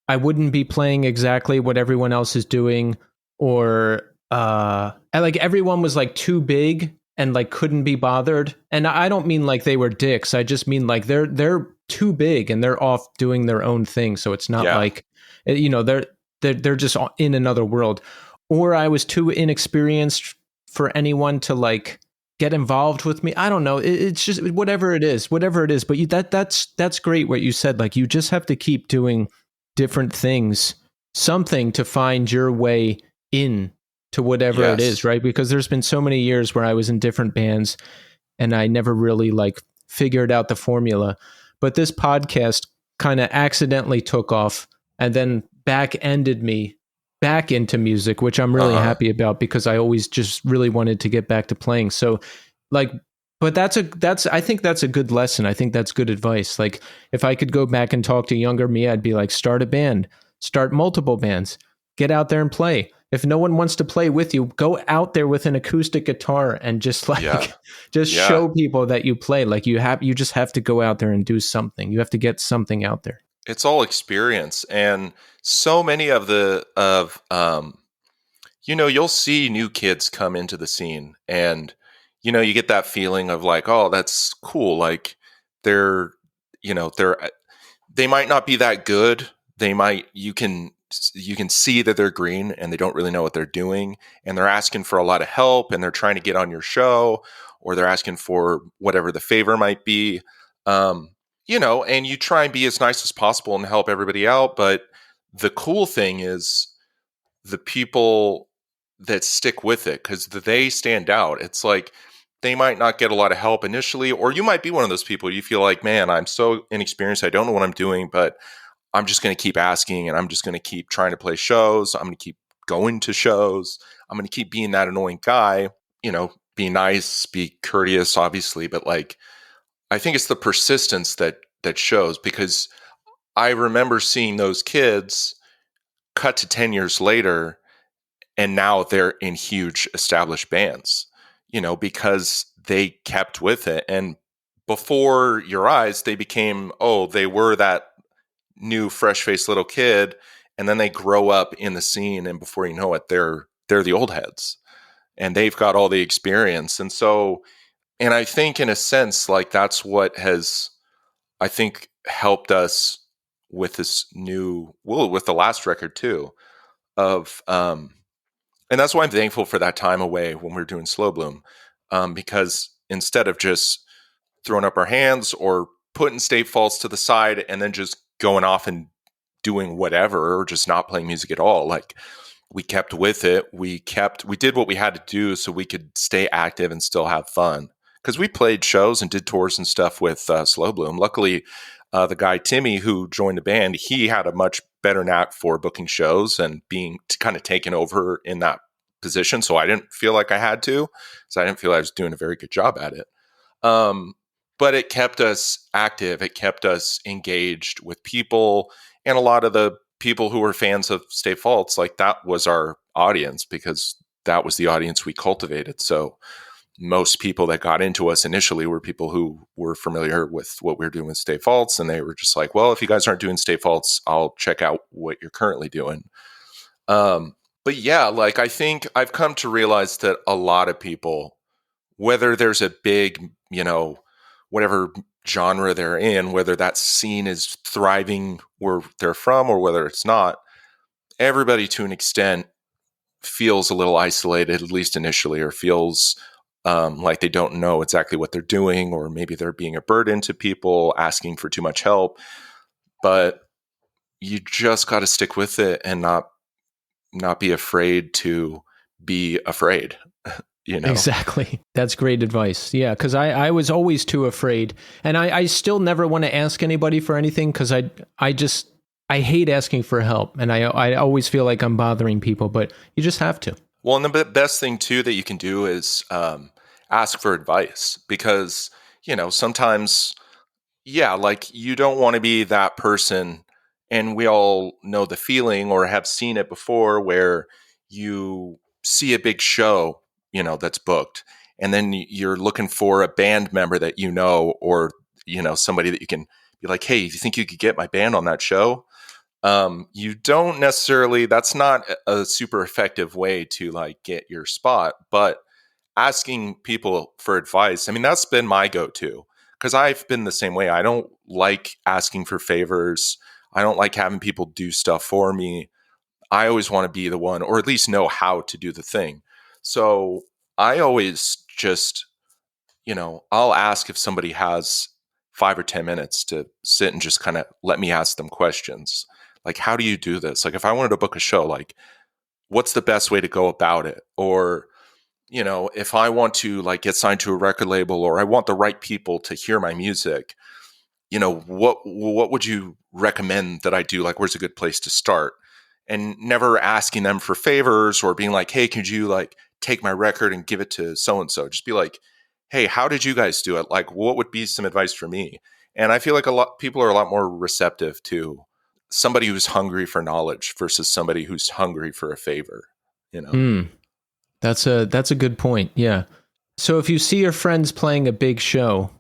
I wouldn't be playing exactly what everyone else is doing, or like everyone was like too big and like couldn't be bothered. And I don't mean like they were dicks. I just mean like they're too big and they're off doing their own thing. So it's not like, they're just in another world. Or I was too inexperienced for anyone to like get involved with me. I don't know. It's just whatever it is. But that's great what you said. Like, you just have to keep doing different things, something to find your way in to whatever it is, right? Because there's been so many years where I was in different bands and I never really like figured out the formula. But this podcast kind of accidentally took off and then back-ended me back into music, which I'm really happy about, because I always just really wanted to get back to playing. So like, but I think that's a good lesson. I think that's good advice. Like, if I could go back and talk to younger me, I'd be like, start a band, start multiple bands, get out there and play. If no one wants to play with you, go out there with an acoustic guitar and just like, show people that you play. Like, you just have to go out there and do something. You have to get something out there. It's all experience. And so many you'll see new kids come into the scene, and, you get that feeling of like, oh, that's cool. Like, they might not be that good. you can see that they're green and they don't really know what they're doing, and they're asking for a lot of help, and they're trying to get on your show, or they're asking for whatever the favor might be. And you try and be as nice as possible and help everybody out. But the cool thing is the people that stick with it, because they stand out. It's like they might not get a lot of help initially, or you might be one of those people you feel like, man, I'm so inexperienced, I don't know what I'm doing, but I'm just going to keep asking, and I'm just going to keep trying to play shows. I'm going to keep going to shows. I'm going to keep being that annoying guy, be nice, be courteous, obviously, but like, I think it's the persistence that shows, because I remember seeing those kids cut to 10 years later, and now they're in huge established bands, because they kept with it. And before your eyes, they became, they were that new fresh-faced little kid, and then they grow up in the scene, and before you know it, they're the old heads, and they've got all the experience. And so, and I think in a sense, like, that's what has, I think, helped us with this with the last record too, and that's why I'm thankful for that time away when we were doing Slow Bloom, because instead of just throwing up our hands or putting state faults to the side and then just going off and doing whatever, or just not playing music at all, like, we kept with it. We did what we had to do so we could stay active and still have fun. Because we played shows and did tours and stuff with Slow Bloom. Luckily, the guy Timmy who joined the band, he had a much better knack for booking shows and being kind of taken over in that position. So I didn't feel like I had to. So I didn't feel I was doing a very good job at it. But it kept us active. It kept us engaged with people. And a lot of the people who were fans of State Faults, like, that was our audience, because that was the audience we cultivated. So most people that got into us initially were people who were familiar with what we were doing with State Faults, and they were just like, well, if you guys aren't doing State Faults, I'll check out what you're currently doing. But yeah, like, I think I've come to realize that a lot of people, whether there's a big, whatever genre they're in, whether that scene is thriving where they're from or whether it's not, everybody to an extent feels a little isolated, at least initially, or feels like they don't know exactly what they're doing, or maybe they're being a burden to people, asking for too much help. But you just got to stick with it and not be afraid to be afraid. Exactly. That's great advice. Yeah, because I was always too afraid, and I still never want to ask anybody for anything, because I hate asking for help, and I always feel like I'm bothering people, but you just have to. Well, and the best thing too that you can do is ask for advice, because sometimes, like, you don't want to be that person, and we all know the feeling or have seen it before, where you see a big show that's booked, and then you're looking for a band member that or somebody that you can be like, hey, do you think you could get my band on that show? You don't necessarily, that's not a super effective way to, like, get your spot, but asking people for advice, I mean, that's been my go-to, because I've been the same way. I don't like asking for favors. I don't like having people do stuff for me. I always want to be the one, or at least know how to do the thing. So I always just, I'll ask if somebody has 5 or 10 minutes to sit and just kind of let me ask them questions. Like, how do you do this? Like, if I wanted to book a show, like, what's the best way to go about it? Or, if I want to, like, get signed to a record label, or I want the right people to hear my music, what would you recommend that I do? Like, where's a good place to start? And never asking them for favors or being like, hey, could you, like, take my record and give it to so-and-so? Just be like, hey, how did you guys do it? Like, what would be some advice for me? And I feel like people are a lot more receptive to somebody who's hungry for knowledge versus somebody who's hungry for a favor, That's a good point. Yeah. So if you see your friends playing a big show,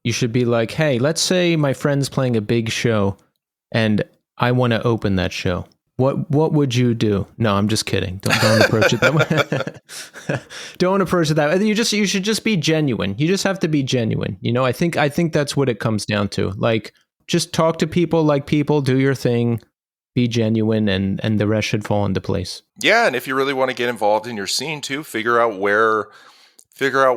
you should be like, hey, let's say my friend's playing a big show and I want to open that show. What would you do? No, I'm just kidding. Don't approach it that way. Don't approach it that way. You should just be genuine. You just have to be genuine. I think that's what it comes down to. Like, just talk to people like people, do your thing. be genuine, and the rest should fall into place. Yeah, and if you really want to get involved in your scene too, figure out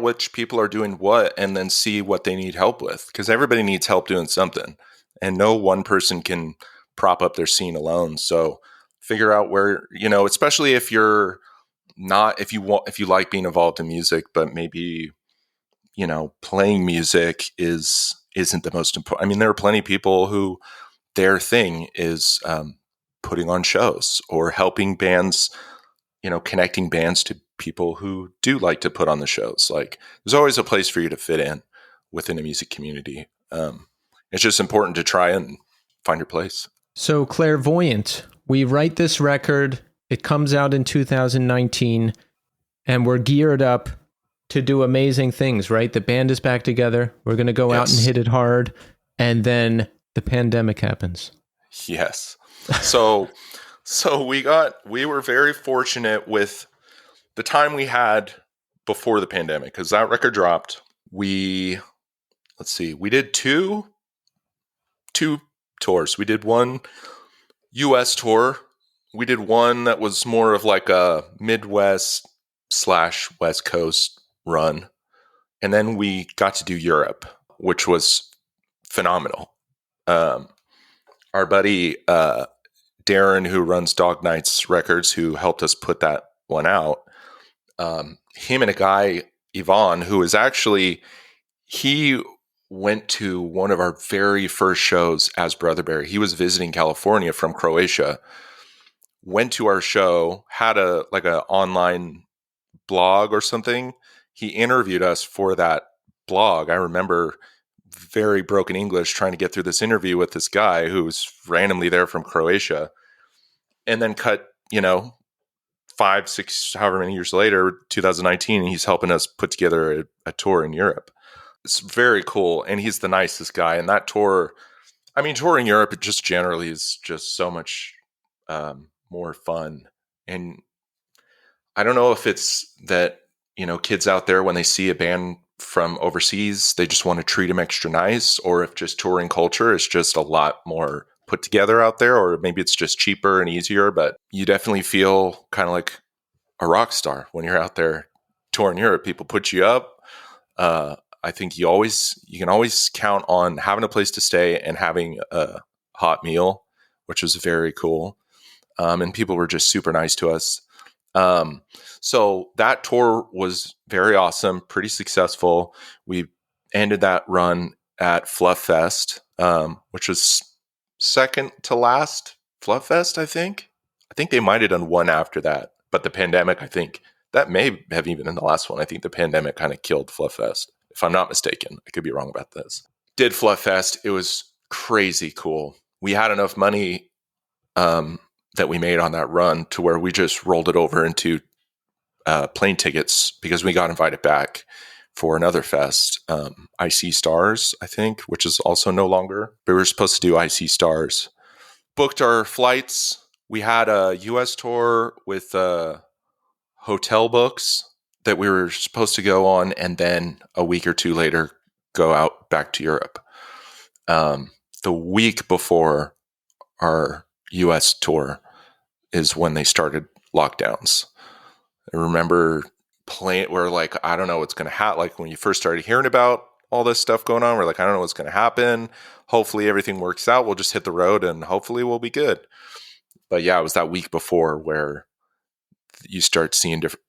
which people are doing what, and then see what they need help with, because everybody needs help doing something, and no one person can prop up their scene alone. So figure out where, especially if you're not, if you like being involved in music, but maybe, playing music isn't the most important. I mean, there are plenty of people who their thing is putting on shows or helping bands, connecting bands to people who do like to put on the shows. Like, there's always a place for you to fit in within a music community. It's just important to try and find your place. So Clairvoyant, we write this record, it comes out in 2019, and we're geared up to do amazing things, right? The band is back together. We're going to go out and hit it hard. And then the pandemic happens. Yes. So we were very fortunate with the time we had before the pandemic, because that record dropped. We did two tours. We did one US tour. We did one that was more of like a Midwest / West Coast run. And then we got to do Europe, which was phenomenal. Our buddy Darren, who runs Dog Nights Records, who helped us put that one out, him and a guy, Ivan, who is actually, he went to one of our very first shows as Brother Bear. He was visiting California from Croatia, went to our show, had a online blog or something. He interviewed us for that blog. I remember very broken English trying to get through this interview with this guy who was randomly there from Croatia, and then cut, 5, 6, however many years later, 2019, he's helping us put together a tour in Europe. It's very cool. And he's the nicest guy. And that tour, touring Europe, it just generally is just so much more fun. And I don't know if it's that, kids out there, when they see a band from overseas, they just want to treat them extra nice, or if just touring culture is just a lot more put together out there, or maybe it's just cheaper and easier, but you definitely feel kind of like a rock star when you're out there touring Europe. People put you up. I think you can always count on having a place to stay and having a hot meal, which was very cool. And people were just super nice to us. So that tour was very awesome, pretty successful. We ended that run at Fluff Fest, which was second to last Fluff Fest, I think. I think they might have done one after that, but the pandemic, I think that may have even been the last one. I think the pandemic kind of killed Fluff Fest, if I'm not mistaken. I could be wrong about this. Did Fluff Fest. It was crazy cool. We had enough money that we made on that run to where we just rolled it over into plane tickets, because we got invited back for another fest, IC Stars, I think, which is also no longer. But we were supposed to do IC Stars. Booked our flights. We had a US tour with hotel books that we were supposed to go on, and then a week or two later go out back to Europe. The week before our US tour is when they started lockdowns. I remember we're like, I don't know what's going to happen. Like, when you first started hearing about all this stuff going on, we're like, I don't know what's going to happen. Hopefully everything works out. We'll just hit the road and hopefully we'll be good. But yeah, it was that week before where you start seeing different,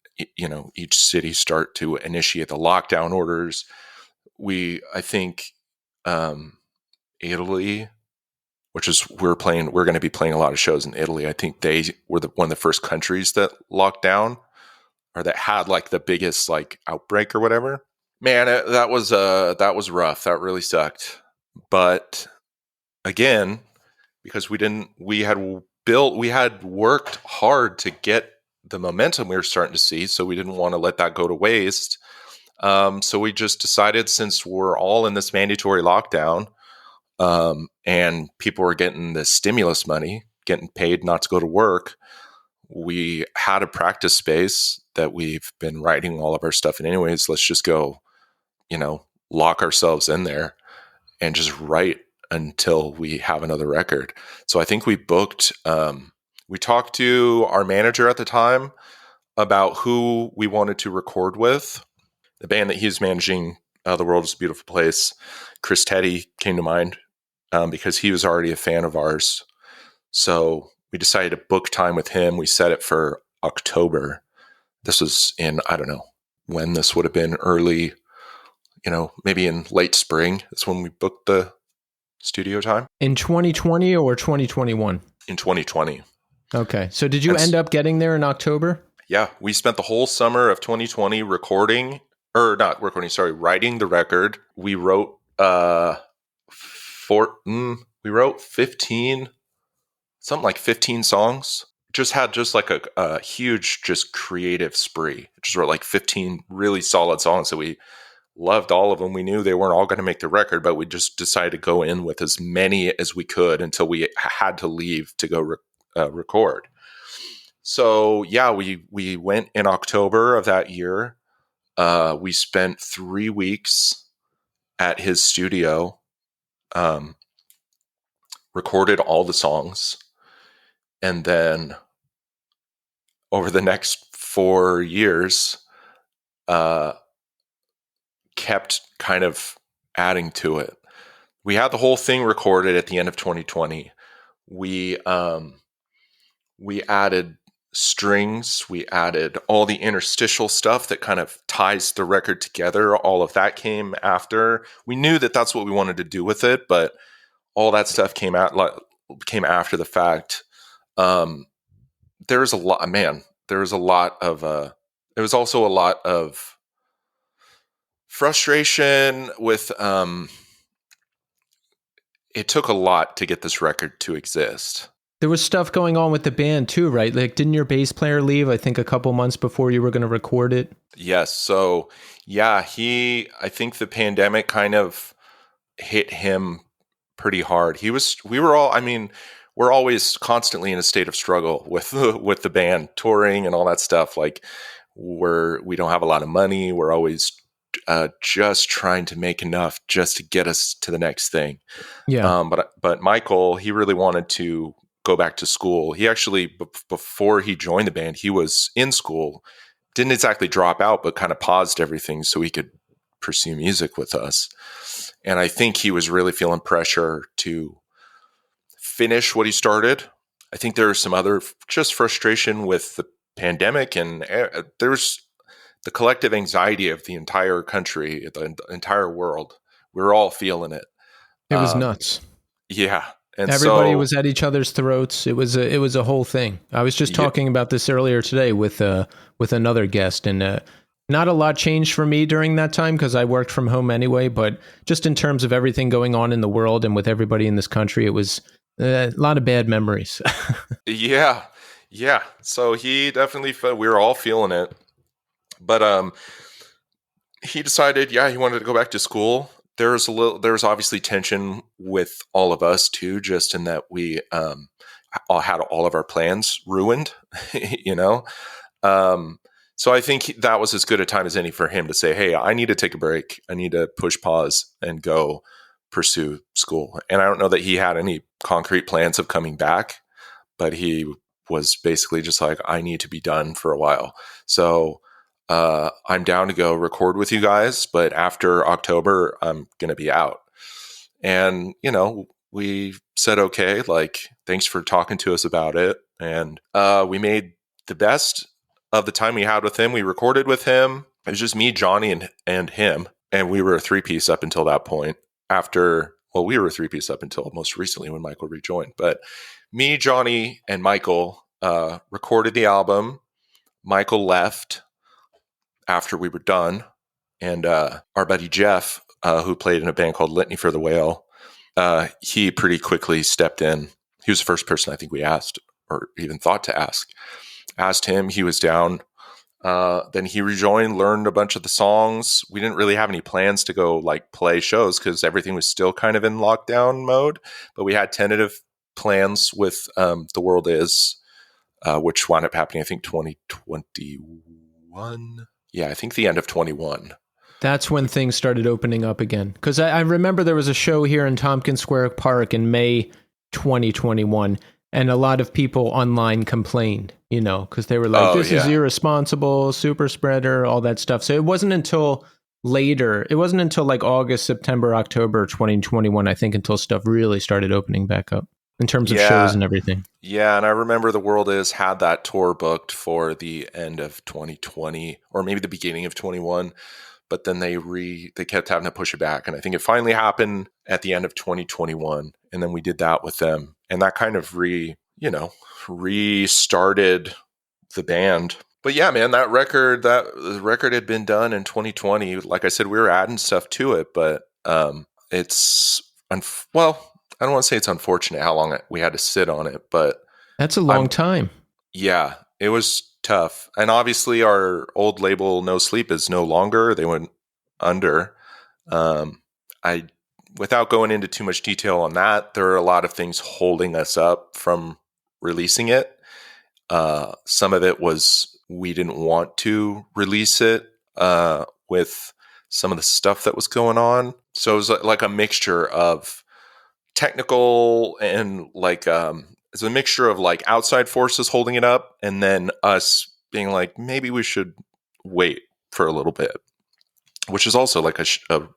each city start to initiate the lockdown orders. I think Italy, which is we're going to be playing a lot of shows in Italy. I think they were one of the first countries that locked down, or that had like the biggest like outbreak or whatever. Man, that was rough. That really sucked. But again, because we had worked hard to get the momentum we were starting to see, so we didn't want to let that go to waste. So we just decided, since we're all in this mandatory lockdown, and people were getting the stimulus money, getting paid not to go to work, we had a practice space that we've been writing all of our stuff in anyways. Let's just go, lock ourselves in there and just write until we have another record. So I think we booked, we talked to our manager at the time about who we wanted to record with. The band that he's managing, The World is a Beautiful Place, Chris Teddy came to mind because he was already a fan of ours. So we decided to book time with him. We set it for October. This was in, I don't know when this would have been, early, maybe in late spring. That's when we booked the studio time. In 2020 or 2021? In 2020. Okay. So did you end up getting there in October? Yeah. We spent the whole summer of 2020 writing the record. We wrote, we wrote 15 songs. Had like a huge, just creative spree. Just wrote like 15 really solid songs that we loved, all of them. We knew they weren't all going to make the record, but we just decided to go in with as many as we could until we had to leave to go record. So yeah, we went in October of that year. We spent 3 weeks at his studio, recorded all the songs, and then over the next 4 years, kept kind of adding to it. We had the whole thing recorded at the end of 2020. We added strings. We added all the interstitial stuff that kind of ties the record together. All of that came after. We knew that that's what we wanted to do with it, but all that stuff came after the fact. There was also a lot of frustration with, it took a lot to get this record to exist. There was stuff going on with the band too, right? Like, didn't your bass player leave, I think, a couple months before you were going to record it? Yes. So yeah, I think the pandemic kind of hit him pretty hard. We're always constantly in a state of struggle with the band, touring and all that stuff. Like, we don't have a lot of money. We're always just trying to make enough just to get us to the next thing. Yeah. But Michael, he really wanted to go back to school. He actually, before he joined the band, he was in school, didn't exactly drop out, but kind of paused everything so he could pursue music with us. And I think he was really feeling pressure to finish what he started. I think there was some other just frustration with the pandemic, and there's the collective anxiety of the entire country, the entire world. We're all feeling it. It was nuts. Yeah. And everybody was at each other's throats. It was a whole thing. I was just talking about this earlier today with another guest, and not a lot changed for me during that time because I worked from home anyway. But just in terms of everything going on in the world and with everybody in this country, it was a lot of bad memories. Yeah. So he definitely felt we were all feeling it, but he decided, he wanted to go back to school. There's obviously tension with all of us too, just in that we all had all of our plans ruined, So I think that was as good a time as any for him to say, hey, I need to take a break. I need to push pause and go pursue school. And I don't know that he had any concrete plans of coming back, but he was basically just like, I need to be done for a while. So I'm down to go record with you guys, but after October, I'm going to be out. And, we said, okay, like, thanks for talking to us about it. And we made the best of the time we had with him. We recorded with him. It was just me, Johnny, and him. And we were a three-piece up until that point. We were a three-piece up until most recently when Michael rejoined. But me, Johnny, and Michael recorded the album. Michael left after we were done. And our buddy Jeff, who played in a band called Litany for the Whale, he pretty quickly stepped in. He was the first person I think we asked, or even thought to ask. Asked him, he was down. Then he rejoined, learned a bunch of the songs. We didn't really have any plans to go like play shows because everything was still kind of in lockdown mode. But we had tentative plans with The World Is, which wound up happening, I think, 2021. Yeah, I think the end of 21. That's when things started opening up again. Because I remember there was a show here in Tompkins Square Park in May 2021, and a lot of people online complained, because they were like, this is irresponsible, super spreader, all that stuff. So it wasn't until later, it wasn't until like August, September, October 2021, I think, until stuff really started opening back up in terms of shows and everything. Yeah, and I remember the World Is had that tour booked for the end of 2020, or maybe the beginning of 21. But then they kept having to push it back. And I think it finally happened at the end of 2021. And then we did that with them. And that kind of restarted the band. But yeah, man, the record had been done in 2020. Like I said, we were adding stuff to it, but I don't want to say it's unfortunate how long we had to sit on it, but that's a long time. Yeah, it was tough. And obviously our old label No Sleep is no longer. They went under. Without going into too much detail on that, there are a lot of things holding us up from releasing it. Some of it was we didn't want to release it with some of the stuff that was going on. So it was like a mixture of technical and it's a mixture of like outside forces holding it up, and then us being like, maybe we should wait for a little bit, which is also like a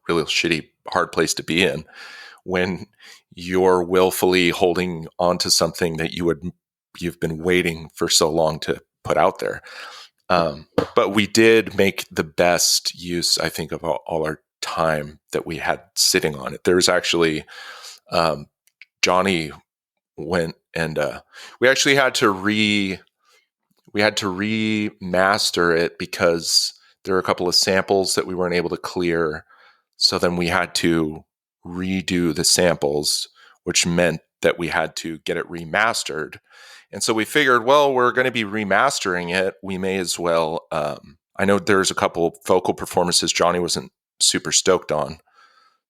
really shitty, hard place to be in when you're willfully holding onto something that you've been waiting for so long to put out there. But we did make the best use, I think, of all our time that we had sitting on it. There's actually Johnny went and we actually had to remaster it because there are a couple of samples that we weren't able to clear. So then we had to redo the samples, which meant that we had to get it remastered. And so we figured, well, we're going to be remastering it. We may as well. I know there's a couple vocal performances Johnny wasn't super stoked on.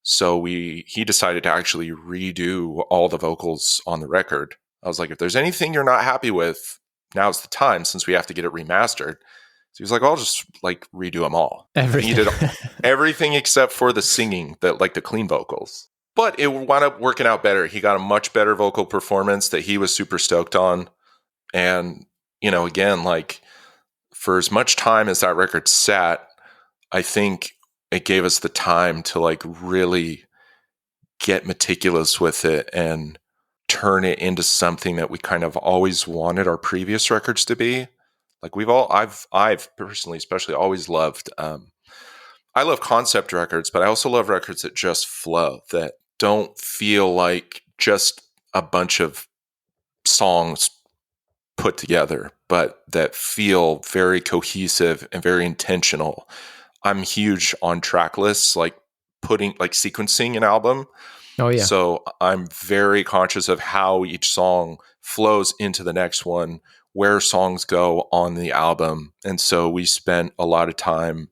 So he decided to actually redo all the vocals on the record. I was like, if there's anything you're not happy with, now's the time, since we have to get it remastered. So he was like, I'll just like redo them all. Everything. He did everything except for the singing, the clean vocals. But it wound up working out better. He got a much better vocal performance that he was super stoked on. And, again, like for as much time as that record sat, I think it gave us the time to like really get meticulous with it and turn it into something that we kind of always wanted our previous records to be. Like I've personally, especially always loved, I love concept records, but I also love records that just flow, that don't feel like just a bunch of songs put together, but that feel very cohesive and very intentional. I'm huge on track lists, like sequencing an album. Oh yeah. So I'm very conscious of how each song flows into the next one, where songs go on the album. And so we spent a lot of time.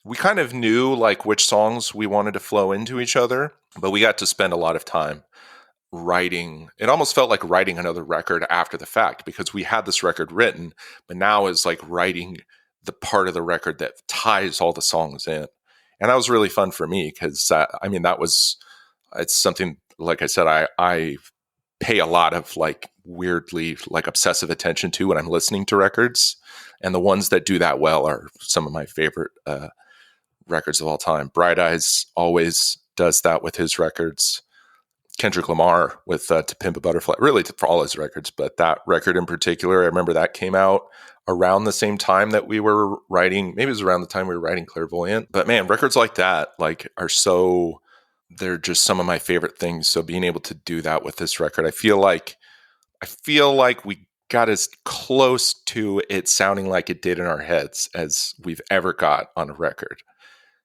We kind of knew like which songs we wanted to flow into each other, but we got to spend a lot of time writing. It almost felt like writing another record after the fact, because we had this record written, but now is like writing the part of the record that ties all the songs in. And that was really fun for me because it's something, like I said, I pay a lot of like weirdly like obsessive attention to when I'm listening to records. And the ones that do that well are some of my favorite records of all time. Bright Eyes always does that with his records. Kendrick Lamar with To Pimp a Butterfly, really for all his records, but that record in particular, I remember that came out around the same time that we were writing, maybe it was around the time we were writing Clairvoyant. But man, records like that like they're just some of my favorite things. So being able to do that with this record, I feel like we got as close to it sounding like it did in our heads as we've ever got on a record.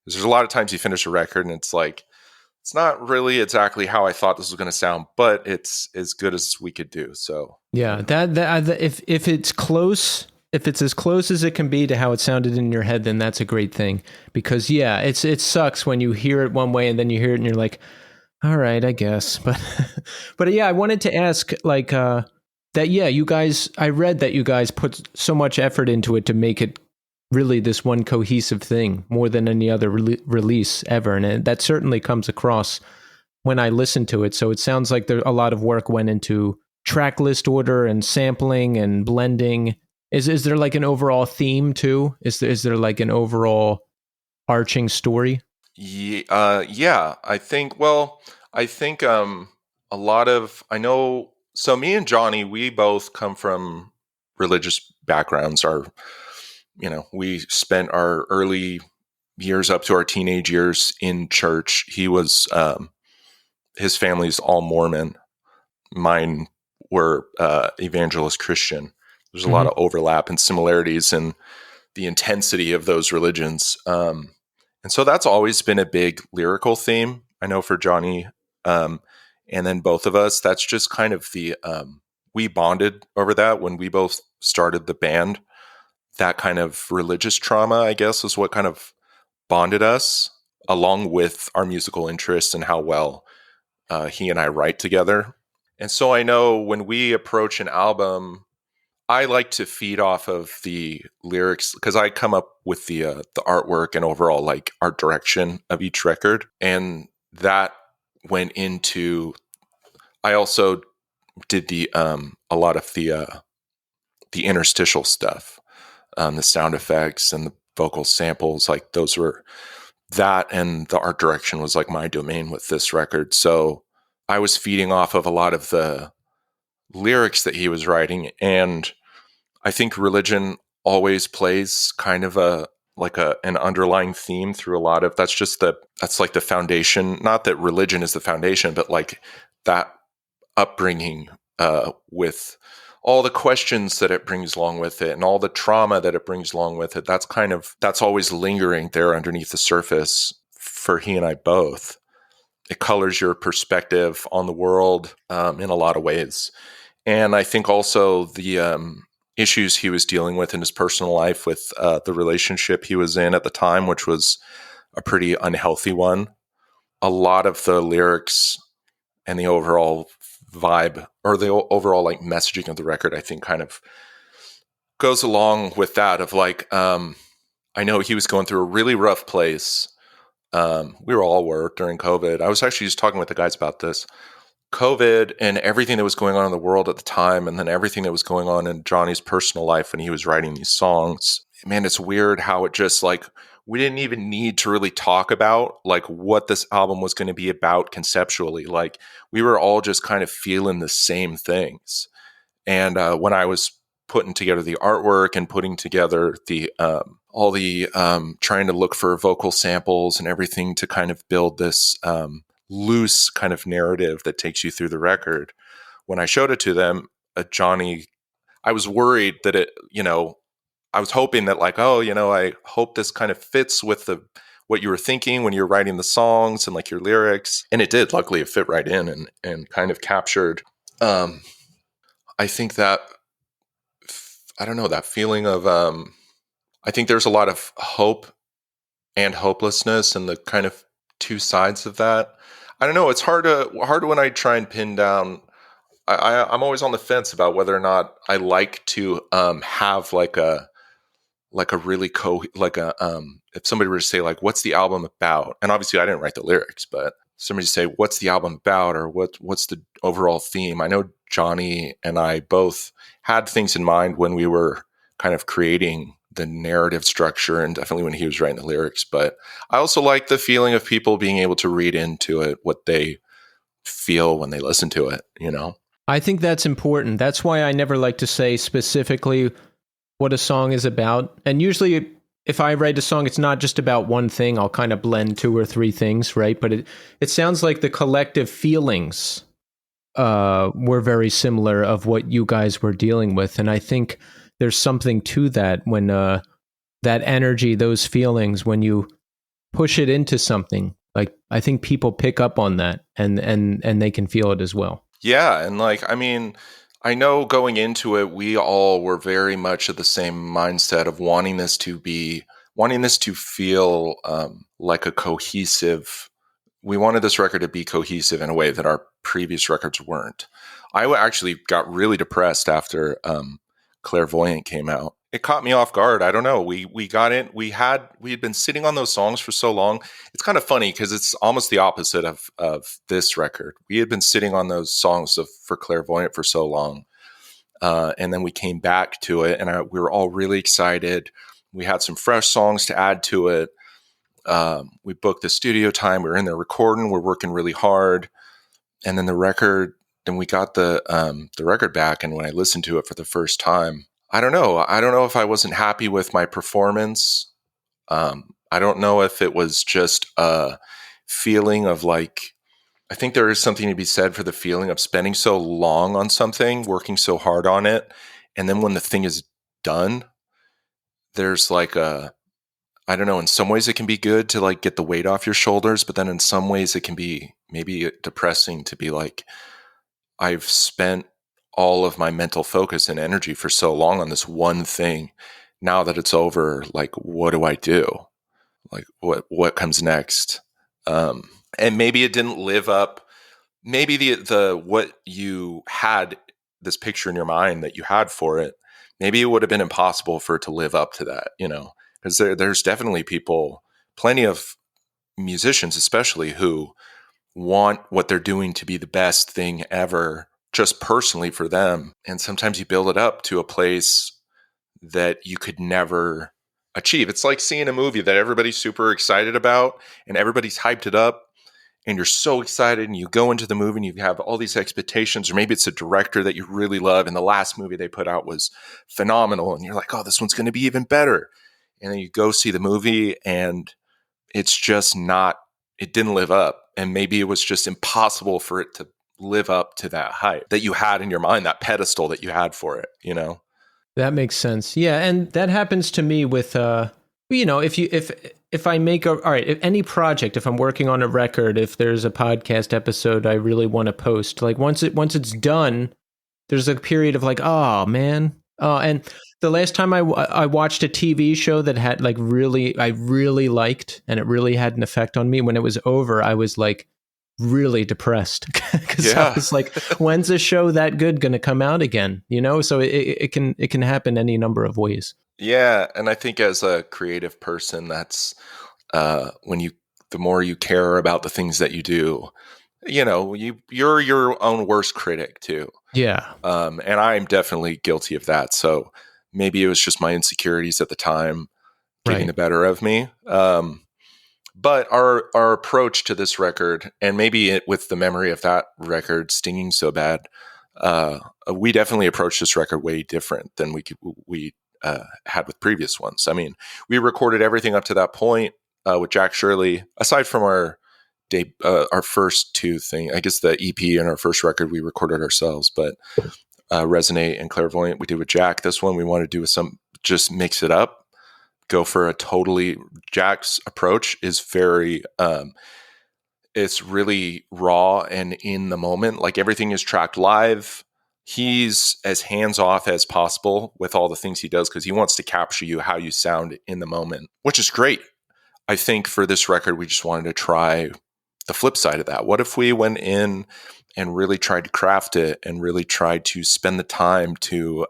Because there's a lot of times you finish a record and it's like, it's not really exactly how I thought this was going to sound, but it's as good as we could do. So yeah, if it's close, if it's as close as it can be to how it sounded in your head, then that's a great thing. Because yeah, it sucks when you hear it one way and then you hear it and you're like, all right, I guess. But yeah, I wanted to ask like that. Yeah, you guys, I read that you guys put so much effort into it to make it really this one cohesive thing more than any other release ever. And that certainly comes across when I listen to it. So it sounds like there a lot of work went into track list order and sampling and blending. Is there like an overall theme too? Is there like an overall arching story? Yeah, I think a lot of I know. So me and Johnny, we both come from religious backgrounds. We spent our early years up to our teenage years in church. His family's all Mormon. Mine were evangelist Christian. There's a lot of overlap and similarities in the intensity of those religions. And so that's always been a big lyrical theme, I know, for Johnny. And then both of us, that's just kind of we bonded over that when we both started the band. That kind of religious trauma, I guess, is what kind of bonded us, along with our musical interests and how well he and I write together. And so I know when we approach an album, I like to feed off of the lyrics because I come up with the artwork and overall like art direction of each record, and that went into. I also did a lot of the interstitial stuff, the sound effects and the vocal samples. Like those were that, and the art direction was like my domain with this record. So I was feeding off of a lot of the lyrics that he was writing, and I think religion always plays kind of an underlying theme through a lot of that's like the foundation. Not that religion is the foundation, but like that upbringing with all the questions that it brings along with it and all the trauma that it brings along with it. That's always lingering there underneath the surface for he and I both. It colors your perspective on the world in a lot of ways. And I think also the issues he was dealing with in his personal life with the relationship he was in at the time, which was a pretty unhealthy one. A lot of the lyrics and the overall vibe or the overall like messaging of the record, I think kind of goes along with that of like, I know he was going through a really rough place. We were during COVID. I was actually just talking with the guys about this. COVID and everything that was going on in the world at the time, and then everything that was going on in Johnny's personal life when he was writing these songs. Man, it's weird how it just like, we didn't even need to really talk about like what this album was going to be about conceptually. Like we were all just kind of feeling the same things. And when I was putting together the artwork and putting together all the trying to look for vocal samples and everything to kind of build this loose kind of narrative that takes you through the record. When I showed it to them, Johnny, I was worried that I was hoping that like, I hope this kind of fits with what you were thinking when you were writing the songs and like your lyrics. And it did. Luckily, it fit right in and kind of captured. I think that, I don't know, that feeling of, I think there's a lot of hope and hopelessness and the kind of two sides of that. I don't know. It's hard when I try and pin down. I'm always on the fence about whether or not I like to have like a really if somebody were to say like, what's the album about? And obviously I didn't write the lyrics, but somebody say, what's the album about? Or what's the overall theme? I know Johnny and I both had things in mind when we were kind of creating the narrative structure, and definitely when he was writing the lyrics. But I also like the feeling of people being able to read into it what they feel when they listen to it, I think that's important. That's why I never like to say specifically what a song is about. And usually if I write a song, it's not just about one thing. I'll kind of blend two or three things, right? But it sounds like the collective feelings were very similar of what you guys were dealing with. And I think there's something to that when that energy, those feelings, when you push it into something, like I think people pick up on that and they can feel it as well. Yeah. And like, I mean, I know going into it, we all were very much of the same mindset of wanting this to feel like a cohesive. We wanted this record to be cohesive in a way that our previous records weren't. I actually got really depressed after Clairvoyant came out. it caught me off guard. I don't know. We got in. We had been sitting on those songs for so long. It's kind of funny because it's almost the opposite of this record. We had been sitting on those songs for Clairvoyant for so long, and then we came back to it, and we were all really excited. We had some fresh songs to add to it. We booked the studio time. We were in there recording. We're working really hard, and then the record. Then we got the record back, and when I listened to it for the first time, I don't know. I don't know if I wasn't happy with my performance. I don't know if it was just a feeling of like, I think there is something to be said for the feeling of spending so long on something, working so hard on it. And then when the thing is done, there's like I don't know, in some ways it can be good to like get the weight off your shoulders, but then in some ways it can be maybe depressing to be like, I've spent all of my mental focus and energy for so long on this one thing. Now that it's over, like, what do I do? Like, what comes next? And maybe it didn't live up. Maybe the what you had, this picture in your mind that you had for it, maybe it would have been impossible for it to live up to that, because there's definitely people, plenty of musicians especially, who want what they're doing to be the best thing ever, just personally for them. And sometimes you build it up to a place that you could never achieve. It's like seeing a movie that everybody's super excited about and everybody's hyped it up, and you're so excited, and you go into the movie and you have all these expectations, or maybe it's a director that you really love and the last movie they put out was phenomenal, and you're like, oh, this one's going to be even better. And then you go see the movie and it's just not, it didn't live up. And maybe it was just impossible for it to live up to that hype that you had in your mind, that pedestal that you had for it, That makes sense. Yeah, and that happens to me with if I make all right, if any project, if I'm working on a record, if there's a podcast episode I really want to post, like once it's done, there's a period of like, oh man. And the last time I watched a TV show that had like I really liked, and it really had an effect on me, when it was over, I was like really depressed because I was like, when's a show that good going to come out again? So it can happen any number of ways. Yeah. And I think as a creative person, that's the more you care about the things that you do, you're your own worst critic too. Yeah. And I'm definitely guilty of that. So maybe it was just my insecurities at the time getting the better of me. But our approach to this record, and maybe with the memory of that record stinging so bad, we definitely approached this record way different than we had with previous ones. I mean, we recorded everything up to that point with Jack Shirley, aside from our first two things. I guess the EP and our first record we recorded ourselves, but Resonate and Clairvoyant we did with Jack. This one we wanted to do with just mix it up, go for a totally, Jack's approach is very, it's really raw and in the moment. Like everything is tracked live. He's as hands-off as possible with all the things he does because he wants to capture you, how you sound in the moment, which is great. I think for this record, we just wanted to try the flip side of that. What if we went in and really tried to craft it and really tried to spend the time to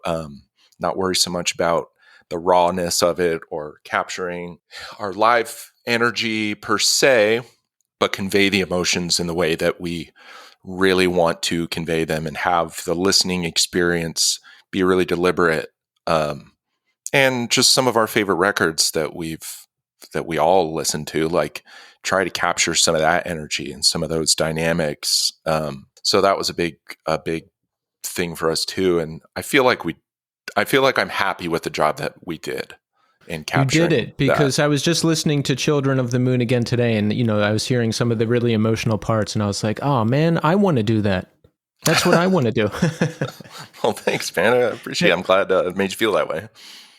not worry so much about the rawness of it or capturing our live energy per se, but convey the emotions in the way that we really want to convey them and have the listening experience be really deliberate. And just some of our favorite records that we all listen to, like try to capture some of that energy and some of those dynamics. So that was a big thing for us too. And I feel like I'm happy with the job that we did in capturing. You did it because I was just listening to Children of the Moon again today, and I was hearing some of the really emotional parts, and I was like, oh man, I want to do that. That's what I want to do. Well, thanks, man. I appreciate it. I'm glad it made you feel that way.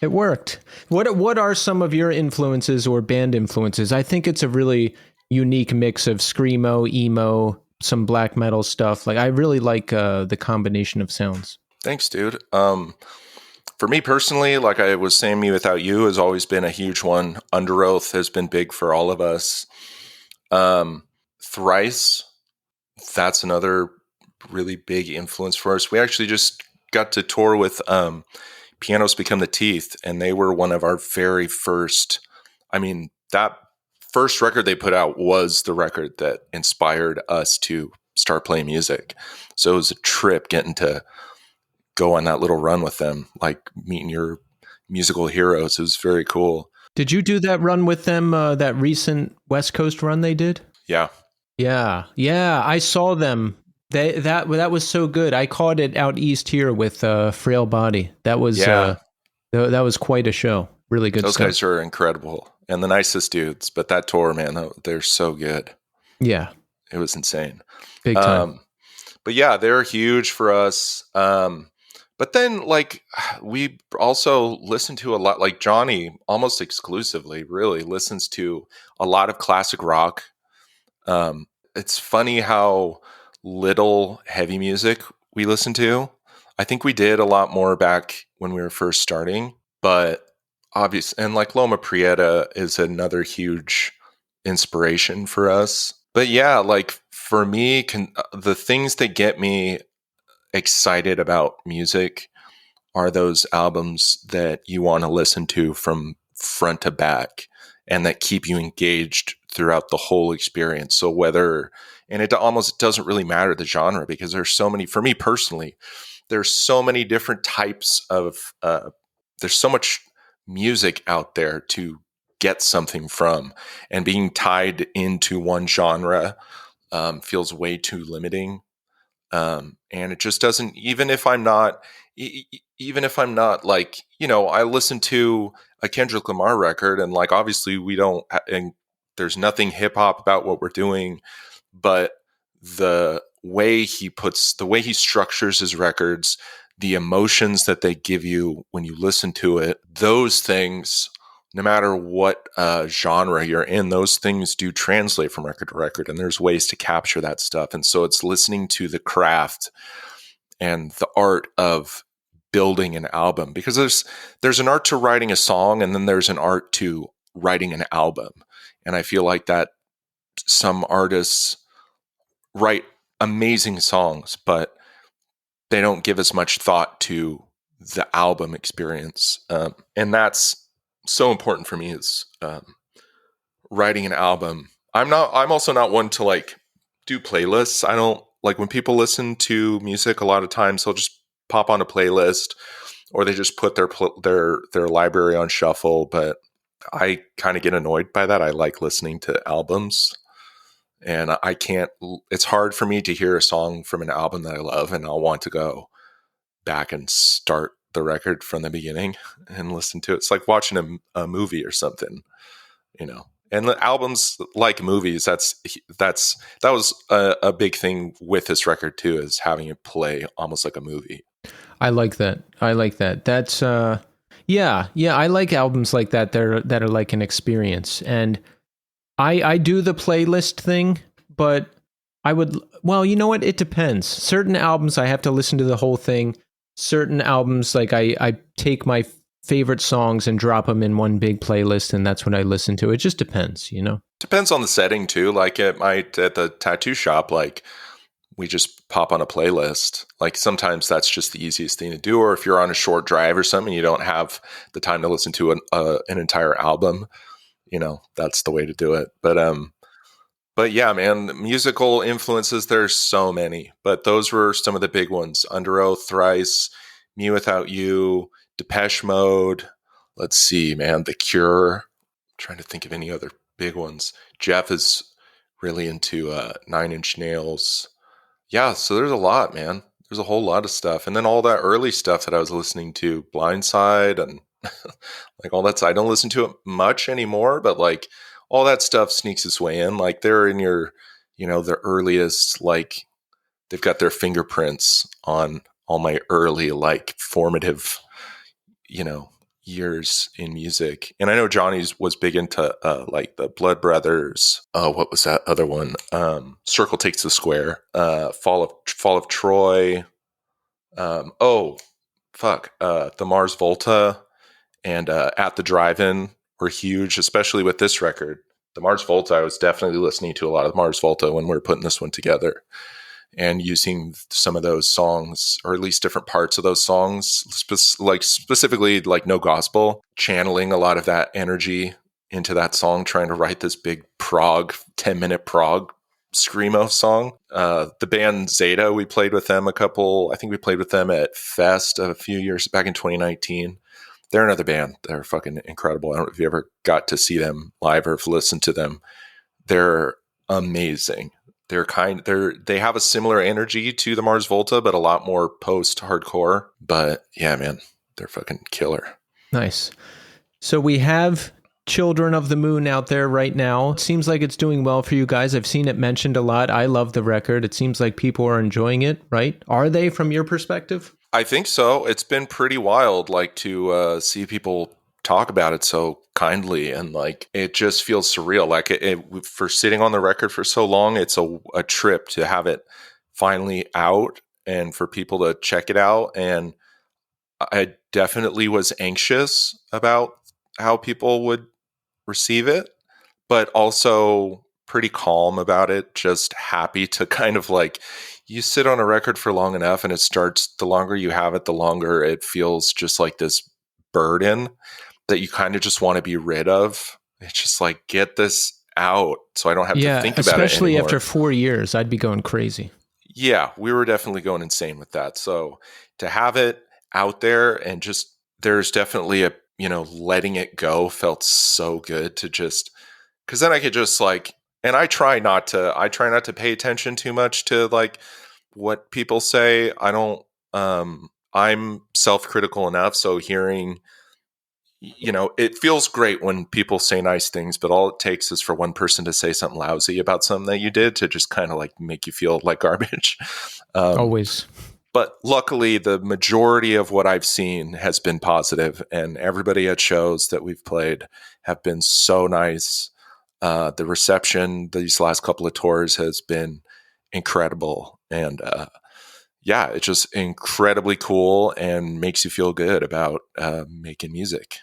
It worked. What are some of your influences or band influences? I think it's a really unique mix of screamo, emo, some black metal stuff. Like I really like the combination of sounds. Thanks, dude. For me personally, like I was saying, Me Without You has always been a huge one. Under Oath has been big for all of us. Thrice, that's another really big influence for us. We actually just got to tour with Pianos Become the Teeth, and they were one of our very first. I mean, that first record they put out was the record that inspired us to start playing music. So it was a trip getting to go on that little run with them, like meeting your musical heroes. It was very cool. Did you do that run with them, that recent West Coast run they did? Yeah. Yeah, I saw them. That was so good. I caught it out east here with Frail Body. That was that was quite a show. Really good Those stuff. guys are incredible and the nicest dudes. But that tour, man, they're so good. Yeah, it was insane, big time. But yeah, they're huge for us. But then, like, we also listen to a lot. Like Johnny, almost exclusively, really listens to a lot of classic rock. It's funny how little heavy music we listen to. I think we did a lot more back when we were first starting, but obvious, and like Loma Prieta is another huge inspiration for us. But yeah, like for me, the things that get me excited about music are those albums that you want to listen to from front to back and that keep you engaged throughout the whole experience. So and it almost doesn't really matter the genre, because there's so many, for me personally, there's so many different types of, there's so much music out there to get something from, and being tied into one genre feels way too limiting. And it just doesn't, even if I'm not like, I listen to a Kendrick Lamar record, and like, obviously and there's nothing hip hop about what we're doing, but the way he structures his records, the emotions that they give you when you listen to it, those things, no matter what genre you're in, those things do translate from record to record, and there's ways to capture that stuff. And so it's listening to the craft and the art of building an album, because there's an art to writing a song, and then there's an art to writing an album. And I feel like that some artists write amazing songs, but they don't give as much thought to the album experience. And that's so important for me, is writing an album. I'm also not one to like do playlists. I don't like when people listen to music. A lot of times they'll just pop on a playlist, or they just put their library on shuffle. But I kind of get annoyed by that. I like listening to albums, and it's hard for me to hear a song from an album that I love, and I'll want to go back and start the record from the beginning and listen to it. It's like watching a movie or something, And the albums, like movies, that was a big thing with this record too, is having it play almost like a movie. I like that. That's yeah. I like albums like that that are like an experience. And I do the playlist thing, but you know what? It depends. Certain albums I have to listen to the whole thing. Certain albums, like I take my favorite songs and drop them in one big playlist, and that's what I listen to. It just depends, Depends on the setting too. Like at the tattoo shop, like we just pop on a playlist. Like sometimes that's just the easiest thing to do. Or if you're on a short drive or something, you don't have the time to listen to an entire album, that's the way to do it. But yeah, man, musical influences, there's so many, but those were some of the big ones. Under Oath, Thrice, Me Without You, Depeche Mode. Let's see, man, The Cure. I'm trying to think of any other big ones. Jeff is really into 9 Inch Nails. Yeah, so there's a lot, man. There's a whole lot of stuff. And then all that early stuff that I was listening to, Blindside and like all that. I don't listen to it much anymore, but like all that stuff sneaks its way in. Like they're in your, the earliest, like they've got their fingerprints on all my early, like formative, years in music. And I know Johnny's was big into like the Blood Brothers. What was that other one? Circle Takes the Square. Fall of Troy. The Mars Volta and At the Drive-In were huge, especially with this record. The Mars Volta, I was definitely listening to a lot of Mars Volta when we were putting this one together. and using some of those songs, or at least different parts of those songs, specifically like No Gospel, channeling a lot of that energy into that song, trying to write this big 10-minute prog screamo song. The band Zeta, we played with them I think we played with them at Fest a few years back in 2019. They're another band. They're fucking incredible. I don't know if you ever got to see them live or if listened to them. They're amazing. They have a similar energy to the Mars Volta, but a lot more post-hardcore. But yeah, man, they're fucking killer. Nice. So we have Children of the Moon out there right now. It seems like it's doing well for you guys. I've seen it mentioned a lot. I love the record. It seems like people are enjoying it, right? Are they, from your perspective? I think so. It's been pretty wild, like, to see people talk about it so kindly, and like it just feels surreal. Like for sitting on the record for so long, it's a trip to have it finally out and for people to check it out. And I definitely was anxious about how people would receive it, but also pretty calm about it. Just happy to kind of like, you sit on a record for long enough and the longer you have it, the longer it feels just like this burden that you kind of just want to be rid of. It's just like, get this out so I don't have to think about it anymore. Especially after 4 years, I'd be going crazy. Yeah, we were definitely going insane with that. So to have it out there and just, there's definitely letting it go felt so good to just, because then I could just like, and I try not to pay attention too much to like what people say. I'm self-critical enough. So hearing, it feels great when people say nice things, but all it takes is for one person to say something lousy about something that you did to just kind of like make you feel like garbage. Always. But luckily, the majority of what I've seen has been positive, and everybody at shows that we've played have been so nice. The reception these last couple of tours has been incredible. And it's just incredibly cool and makes you feel good about making music.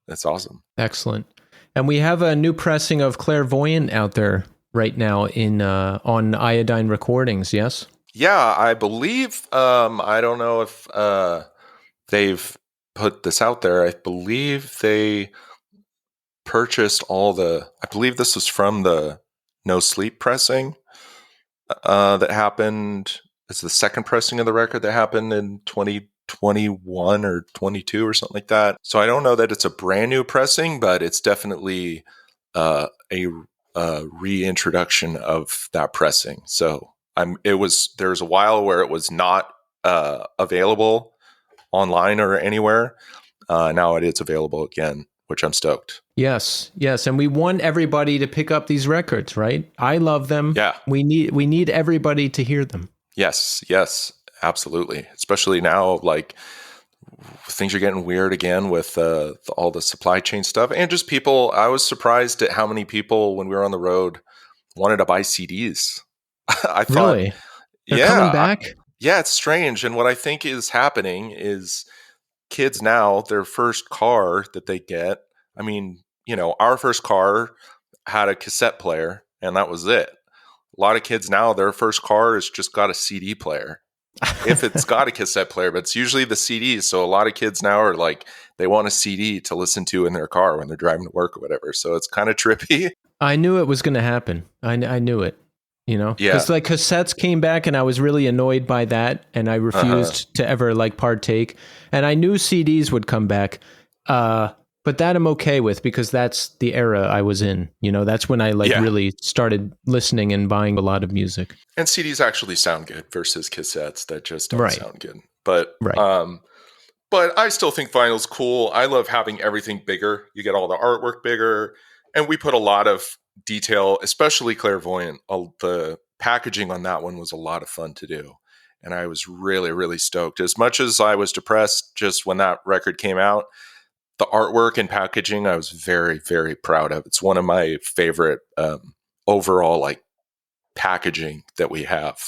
That's awesome. Excellent. And we have a new pressing of Clairvoyant out there right now on Iodine Recordings, yes? Yeah, I believe, I don't know if they've put this out there. I believe they purchased I believe this was from the No Sleep pressing that happened. It's the second pressing of the record that happened in 2021 or 22 or something like that. So I don't know that it's a brand new pressing, but it's definitely a reintroduction of that pressing. So there was a while where it was not available online or anywhere. Now it is available again, which I'm stoked. Yes. And we want everybody to pick up these records, right? I love them. Yeah. We need everybody to hear them. Yes, absolutely. Especially now, like, things are getting weird again with all the supply chain stuff, and just people. I was surprised at how many people, when we were on the road, wanted to buy CDs. I thought, really? They're coming back? Yeah, it's strange. And what I think is happening is kids now, their first car that they get, I mean, our first car had a cassette player, and that was it. A lot of kids now, their first car has just got a CD player. If it's got a cassette player, but it's usually the CDs. So a lot of kids now are like, they want a CD to listen to in their car when they're driving to work or whatever. So it's kind of trippy. I knew it was going to happen. I knew it, Yeah. Because like cassettes came back and I was really annoyed by that. And I refused to ever like partake. And I knew CDs would come back. But that I'm okay with, because that's the era I was in. That's when I really started listening and buying a lot of music. And CDs actually sound good versus cassettes that just don't sound good. But but I still think vinyl's cool. I love having everything bigger. You get all the artwork bigger, and we put a lot of detail, especially Clairvoyant. The packaging on that one was a lot of fun to do, and I was really, really stoked. As much as I was depressed just when that record came out, the artwork and packaging, I was very, very proud of. It's one of my favorite overall like packaging that we have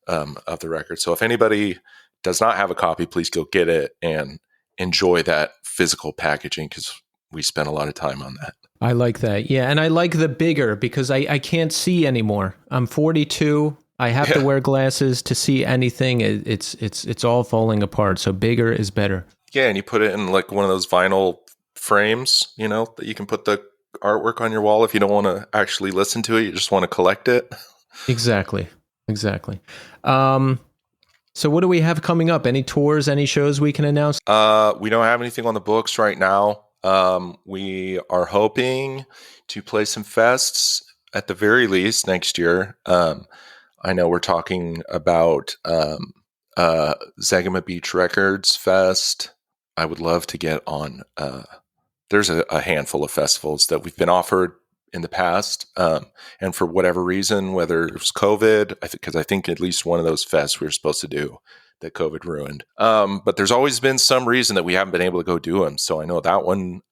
of the record. So if anybody does not have a copy, please go get it and enjoy that physical packaging, because we spent a lot of time on that. I like that. Yeah, and I like the bigger because I can't see anymore. I'm 42. I have to wear glasses to see anything. It's all falling apart. So bigger is better. Yeah, and you put it in like one of those vinyl frames, that you can put the artwork on your wall if you don't want to actually listen to it. You just want to collect it. Exactly. So what do we have coming up? Any tours, any shows we can announce? We don't have anything on the books right now. We are hoping to play some fests at the very least next year. I know we're talking about Zagama Beach Records Fest. I would love to get on. There's a handful of festivals that we've been offered in the past, and for whatever reason, whether it was COVID, because I think at least one of those fests we were supposed to do that COVID ruined. But there's always been some reason that we haven't been able to go do them. So I know that one,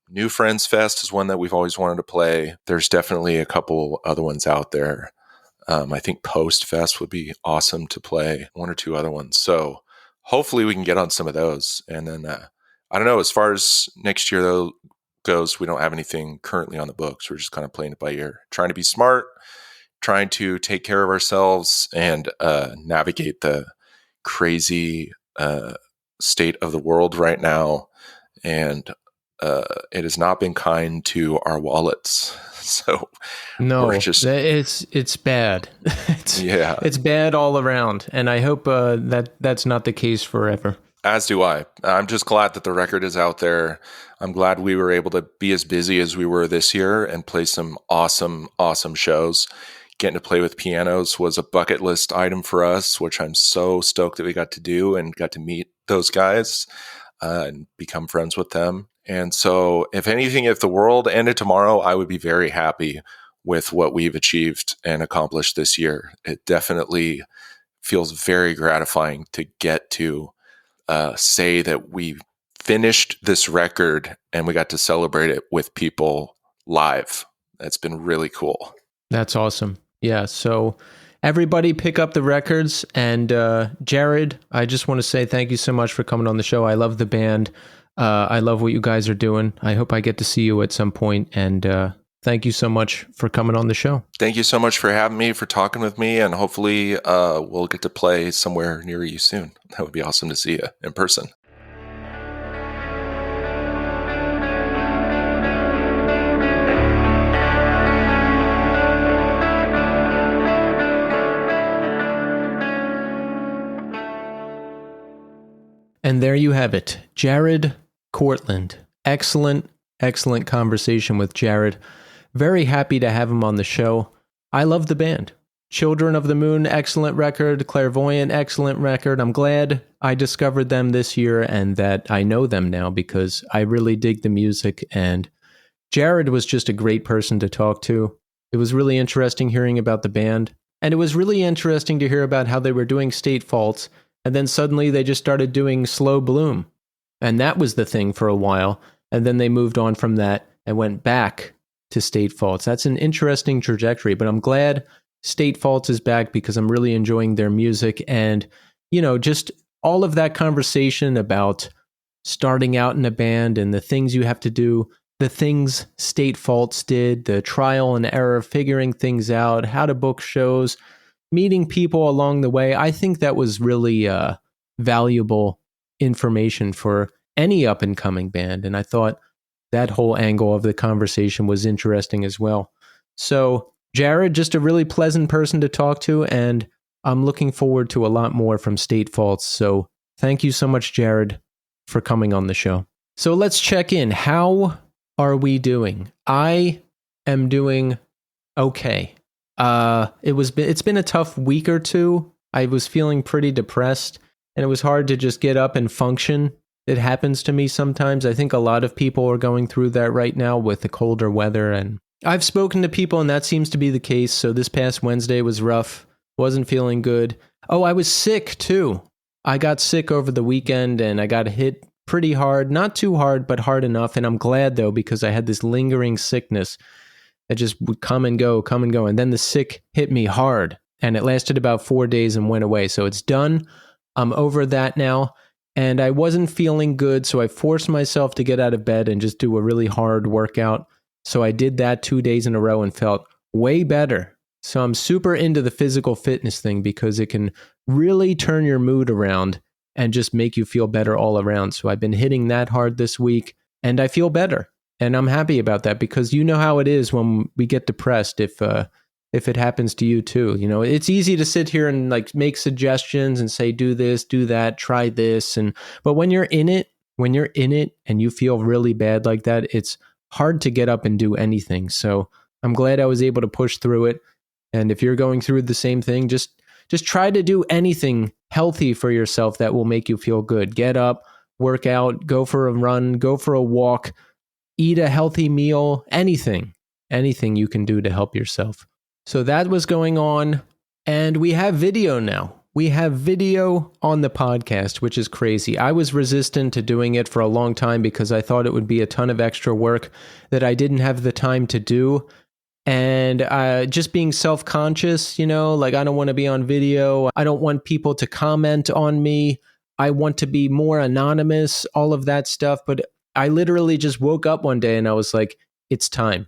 New Friends Fest is one that we've always wanted to play. There's definitely a couple other ones out there. I think Post Fest would be awesome to play, one or two other ones. So hopefully we can get on some of those. And then, I don't know, as far as next year though goes, we don't have anything currently on the books. We're just kind of playing it by ear, trying to be smart, trying to take care of ourselves and navigate the crazy state of the world right now. And it has not been kind to our wallets. So no, it's bad. It's bad all around. And I hope that's not the case forever. As do I. I'm just glad that the record is out there. I'm glad we were able to be as busy as we were this year and play some awesome, awesome shows. Getting to play with pianos was a bucket list item for us, which I'm so stoked that we got to do and got to meet those guys and become friends with them. And so if anything, if the world ended tomorrow, I would be very happy with what we've achieved and accomplished this year. It definitely feels very gratifying to get to say that we finished this record and we got to celebrate it with people live. That's been really cool. That's awesome. Yeah. So everybody pick up the records. And Jared, I just want to say thank you so much for coming on the show. I love the band. I love what you guys are doing. I hope I get to see you at some point. And thank you so much for coming on the show. Thank you so much for having me, for talking with me. And hopefully we'll get to play somewhere near you soon. That would be awesome to see you in person. And there you have it. Jared Cortland. Excellent conversation with Jared. Very happy to have him on the show. I love the band. Children of the Moon, excellent record. Clairvoyant, excellent record. I'm glad I discovered them this year and that I know them now because I really dig the music. And Jared was just a great person to talk to. It was really interesting hearing about the band. And it was really interesting to hear about how they were doing State Faults. And then suddenly they just started doing Slow Bloom. And that was the thing for a while. And then they moved on from that and went back to State Faults. That's an interesting trajectory, but I'm glad State Faults is back because I'm really enjoying their music. And, just all of that conversation about starting out in a band and the things you have to do, the things State Faults did, the trial and error, figuring things out, how to book shows, meeting people along the way. I think that was really valuable information for any up-and-coming band. And I thought that whole angle of the conversation was interesting as well. So, Jared, just a really pleasant person to talk to, and I'm looking forward to a lot more from State Faults. So, thank you so much, Jared, for coming on the show. So, let's check in. How are we doing? I am doing okay. It's been a tough week or two. I was feeling pretty depressed, and it was hard to just get up and function. It happens to me sometimes. I think a lot of people are going through that right now with the colder weather, and I've spoken to people, and that seems to be the case. So this past Wednesday was rough. Wasn't feeling good. Oh, I was sick too. I got sick over the weekend, and I got hit pretty hard. Not too hard, but hard enough. And I'm glad though, because I had this lingering sickness that just would come and go. And then the sick hit me hard, and it lasted about 4 days and went away. So it's done. I'm over that now. And I wasn't feeling good, so I forced myself to get out of bed and just do a really hard workout. So I did that 2 days in a row and felt way better. So I'm super into the physical fitness thing because it can really turn your mood around and just make you feel better all around. So I've been hitting that hard this week and I feel better. And I'm happy about that because you know how it is when we get depressed if it happens to you too. You know, it's easy to sit here and like make suggestions and say, do this, do that, try this. But when you're in it and you feel really bad like that, it's hard to get up and do anything. So I'm glad I was able to push through it. And if you're going through the same thing, just try to do anything healthy for yourself that will make you feel good. Get up, work out, go for a run, go for a walk, eat a healthy meal, anything you can do to help yourself. So that was going on. And we have video now. We have video on the podcast, which is crazy. I was resistant to doing it for a long time because I thought it would be a ton of extra work that I didn't have the time to do. And just being self-conscious, you know, like I don't want to be on video. I don't want people to comment on me. I want to be more anonymous, all of that stuff. But I literally just woke up one day and I was like, it's time.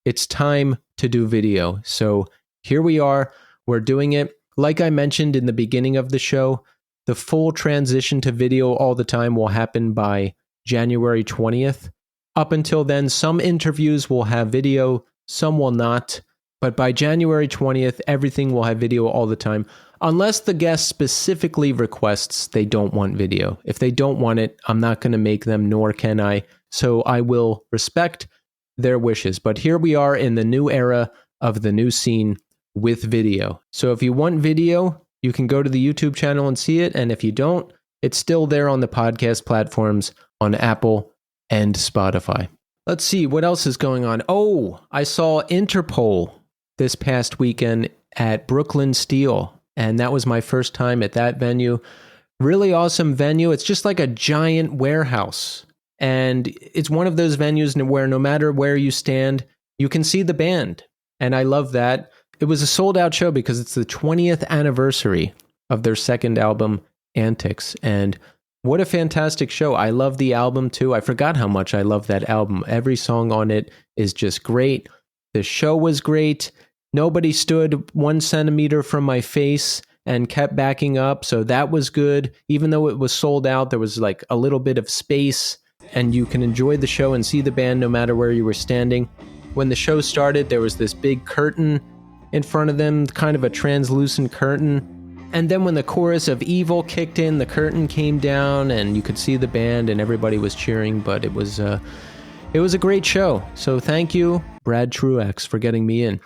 It's time to do video. So here we are. We're doing it. Like I mentioned in the beginning of the show, the full transition to video all the time will happen by January 20th. Up until then, some interviews will have video, some will not. But by January 20th, everything will have video all the time, unless the guest specifically requests they don't want video. If they don't want it, I'm not going to make them, nor can I. So I will respect their wishes. But here we are in the new era of the new scene with video. So if you want video, you can go to the YouTube channel and see it. And if you don't, it's still there on the podcast platforms on Apple and Spotify. Let's see, what else is going on? Oh, I saw Interpol this past weekend at Brooklyn Steel. And that was my first time at that venue. Really awesome venue. It's just like a giant warehouse. And it's one of those venues where no matter where you stand, you can see the band. And I love that. It was a sold out show because it's the 20th anniversary of their second album, Antics. And what a fantastic show. I love the album too. I forgot how much I love that album. Every song on it is just great. The show was great. Nobody stood 1 centimeter from my face and kept backing up. So that was good. Even though it was sold out, there was like a little bit of space and you can enjoy the show and see the band no matter where you were standing. When the show started, there was this big curtain in front of them, kind of a translucent curtain. And then when the chorus of Evil kicked in, the curtain came down and you could see the band and everybody was cheering, but it was a great show. So thank you, Brad Truex, for getting me in.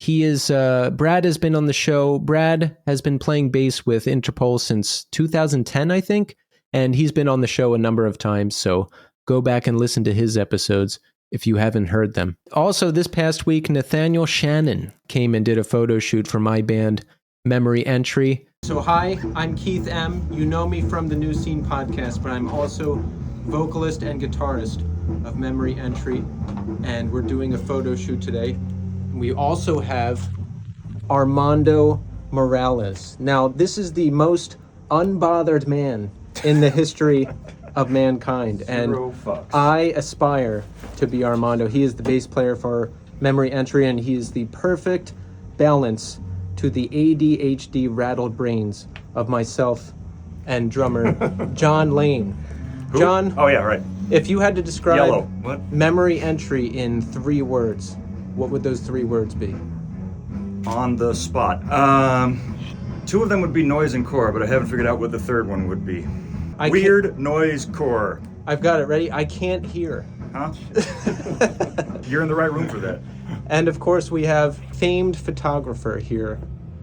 Brad has been on the show. Brad has been playing bass with Interpol since 2010, I think, and he's been on the show a number of times, so go back and listen to his episodes if you haven't heard them. Also, this past week, Nathaniel Shannon came and did a photo shoot for my band, Memory Entry. So hi, I'm Keith M. You know me from the New Scene podcast, but I'm also vocalist and guitarist of Memory Entry, and we're doing a photo shoot today. We also have Armando Morales. Now, this is the most unbothered man in the history of mankind, and I aspire to be Armando. He is the bass player for Memory Entry, and he is the perfect balance to the ADHD rattled brains of myself and drummer John Lane. Who? John, oh yeah, right. If you had to describe Yellow. What? Memory Entry in 3 words, what would those 3 words be? On the spot. 2 of them would be noise and core, but I haven't figured out what the third one would be. Weird noise core. I've got it ready. I can't hear. Huh? You're in the right room for that. And of course we have famed photographer here,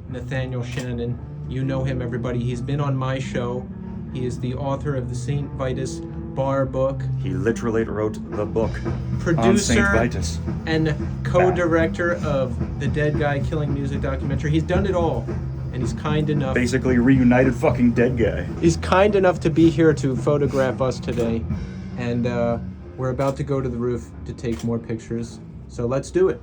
Nathaniel Shannon. You know him, everybody. He's been on my show. He is the author of the St. Vitus Bar book. He literally wrote the book Producer on St. Vitus. And co-director of the Dead Guy Killing Music documentary. He's done it all. And he's kind enough... Basically reunited fucking dead guy. He's kind enough to be here to photograph us today. And we're about to go to the roof to take more pictures. So let's do it.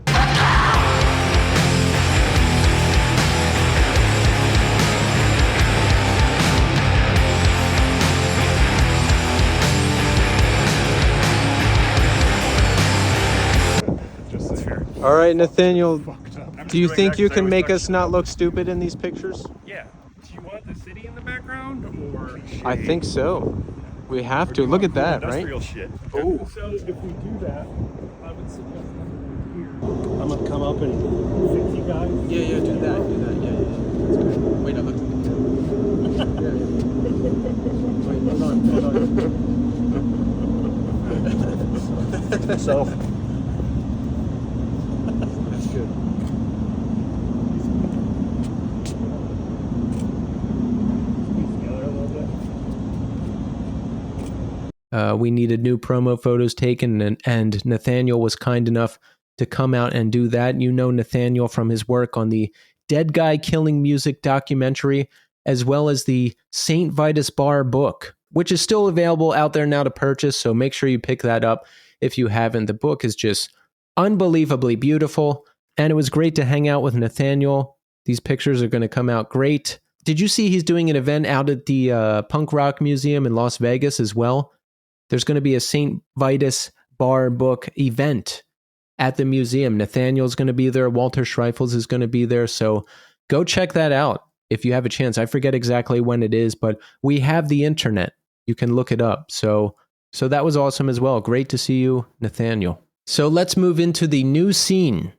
All right, Nathaniel, Do you doing think that you 'cause I can always make talk us shit not about look stupid in these pictures? Yeah. Do you want the city in the background or? I think so. We have Or do to. you Look want at cool that, right? industrial shit. Oh. So if we do that, I would suggest coming here. I'm gonna come up and fix you guys. Yeah, do that. Yeah. That's good. Wait, I looked at the camera. Yeah. Wait, hold on. Fix myself. That's good. Together a little bit. We needed new promo photos taken, and Nathaniel was kind enough to come out and do that. You know Nathaniel from his work on the Dead Guy Killing Music documentary, as well as the St. Vitus Bar book, which is still available out there now to purchase, so make sure you pick that up if you haven't. The book is just unbelievably beautiful, and it was great to hang out with Nathaniel. These pictures are going to come out great. Did you see he's doing an event out at the Punk Rock Museum in Las Vegas as well? There's going to be a St. Vitus Bar book event at the museum. Nathaniel's going to be there. Walter Schreifels is going to be there. So go check that out if you have a chance. I forget exactly when it is, but we have the internet. You can look it up. So that was awesome as well. Great to see you, Nathaniel. So let's move into the new scene,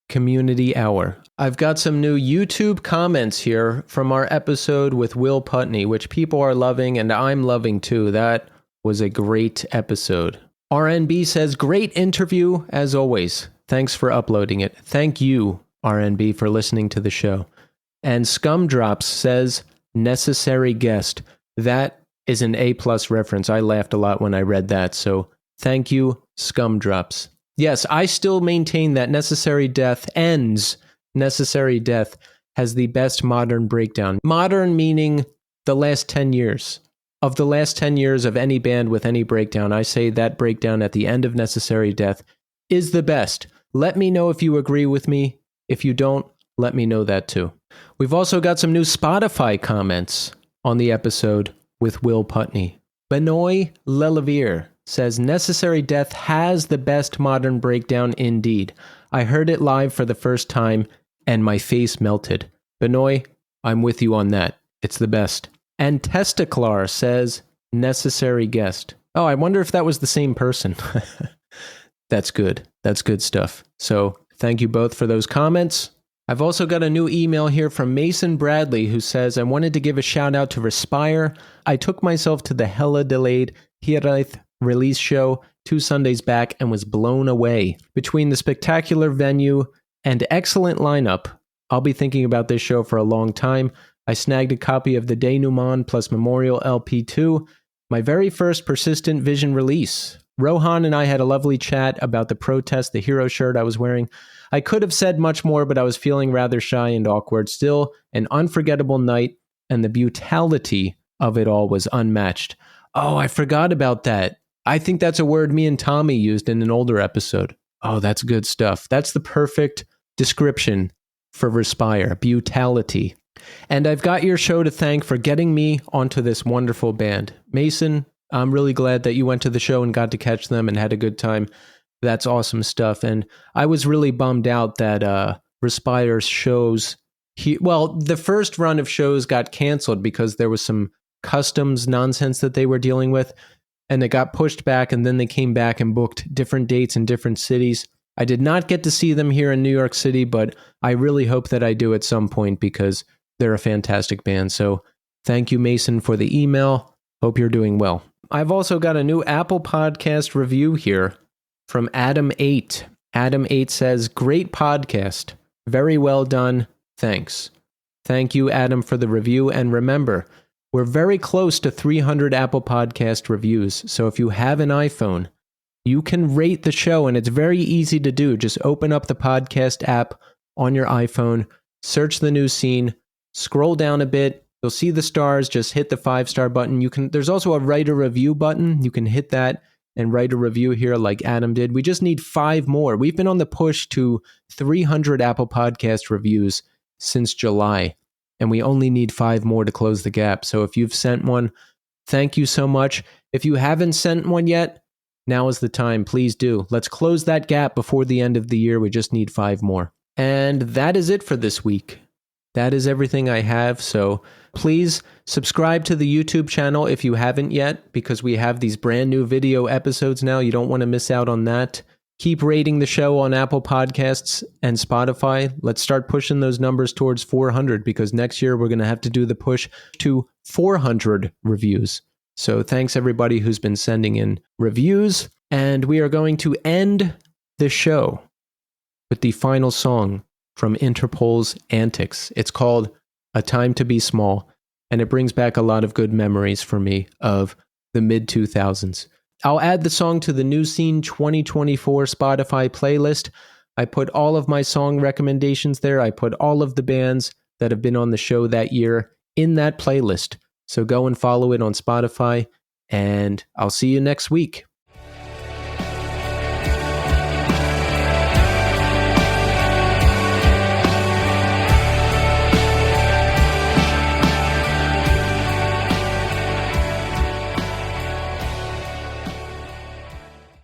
Community Hour. I've got some new YouTube comments here from our episode with Will Putney, which people are loving and I'm loving too. That was a great episode. RNB says, great interview as always. Thanks for uploading it. Thank you, RNB, for listening to the show. And Scumdrops says, necessary guest. That is an A+ reference. I laughed a lot when I read that. So thank you, Scumdrops. Yes, I still maintain that Necessary Death ends. Necessary Death has the best modern breakdown. Modern meaning the last 10 years. Of the last 10 years of any band with any breakdown, I say that breakdown at the end of Necessary Death is the best. Let me know if you agree with me. If you don't, let me know that too. We've also got some new Spotify comments on the episode with Will Putney. Benoit Lelevier says, Necessary Death has the best modern breakdown indeed. I heard it live for the first time and my face melted. Benoit, I'm with you on that. It's the best. And Testiclar says, necessary guest. Oh, I wonder if that was the same person. That's good. That's good stuff. So thank you both for those comments. I've also got a new email here from Mason Bradley who says, I wanted to give a shout out to Respire. I took myself to the hella delayed hiatus release show 2 Sundays back and was blown away. Between the spectacular venue and excellent lineup, I'll be thinking about this show for a long time. I snagged a copy of the Denouement plus Memorial LP2, my very first Persistent Vision release. Rohan and I had a lovely chat about the protest, the hero shirt I was wearing. I could have said much more, but I was feeling rather shy and awkward. Still, an unforgettable night, and the brutality of it all was unmatched. Oh, I forgot about that. I think that's a word me and Tommy used in an older episode. Oh, that's good stuff. That's the perfect description for Respire, brutality. And I've got your show to thank for getting me onto this wonderful band. Mason, I'm really glad that you went to the show and got to catch them and had a good time. That's awesome stuff. And I was really bummed out that Respire's shows, the first run of shows got canceled because there was some customs nonsense that they were dealing with. And it got pushed back, and then they came back and booked different dates in different cities. I did not get to see them here in New York City, but I really hope that I do at some point because they're a fantastic band. So thank you, Mason, for the email. Hope you're doing well. I've also got a new Apple Podcast review here from Adam 8. Adam 8 says, great podcast. Very well done. Thanks. Thank you, Adam, for the review. And remember, we're very close to 300 Apple Podcast reviews. So if you have an iPhone, you can rate the show, and it's very easy to do. Just open up the podcast app on your iPhone, search the new scene, scroll down a bit. You'll see the stars. Just hit the 5-star button. There's also a write a review button. You can hit that and write a review here like Adam did. We just need 5 more. We've been on the push to 300 Apple Podcast reviews since July, and we only need 5 more to close the gap. So if you've sent one, thank you so much. If you haven't sent one yet, now is the time. Please do. Let's close that gap before the end of the year. We just need 5 more. And that is it for this week. That is everything I have. So please subscribe to the YouTube channel if you haven't yet, because we have these brand new video episodes now. You don't want to miss out on that. Keep rating the show on Apple Podcasts and Spotify. Let's start pushing those numbers towards 400, because next year we're going to have to do the push to 400 reviews. So thanks everybody who's been sending in reviews. And we are going to end the show with the final song from Interpol's Antics. It's called A Time to Be Small, and it brings back a lot of good memories for me of the mid-2000s. I'll add the song to the New Scene 2024 Spotify playlist. I put all of my song recommendations there. I put all of the bands that have been on the show that year in that playlist. So go and follow it on Spotify, and I'll see you next week.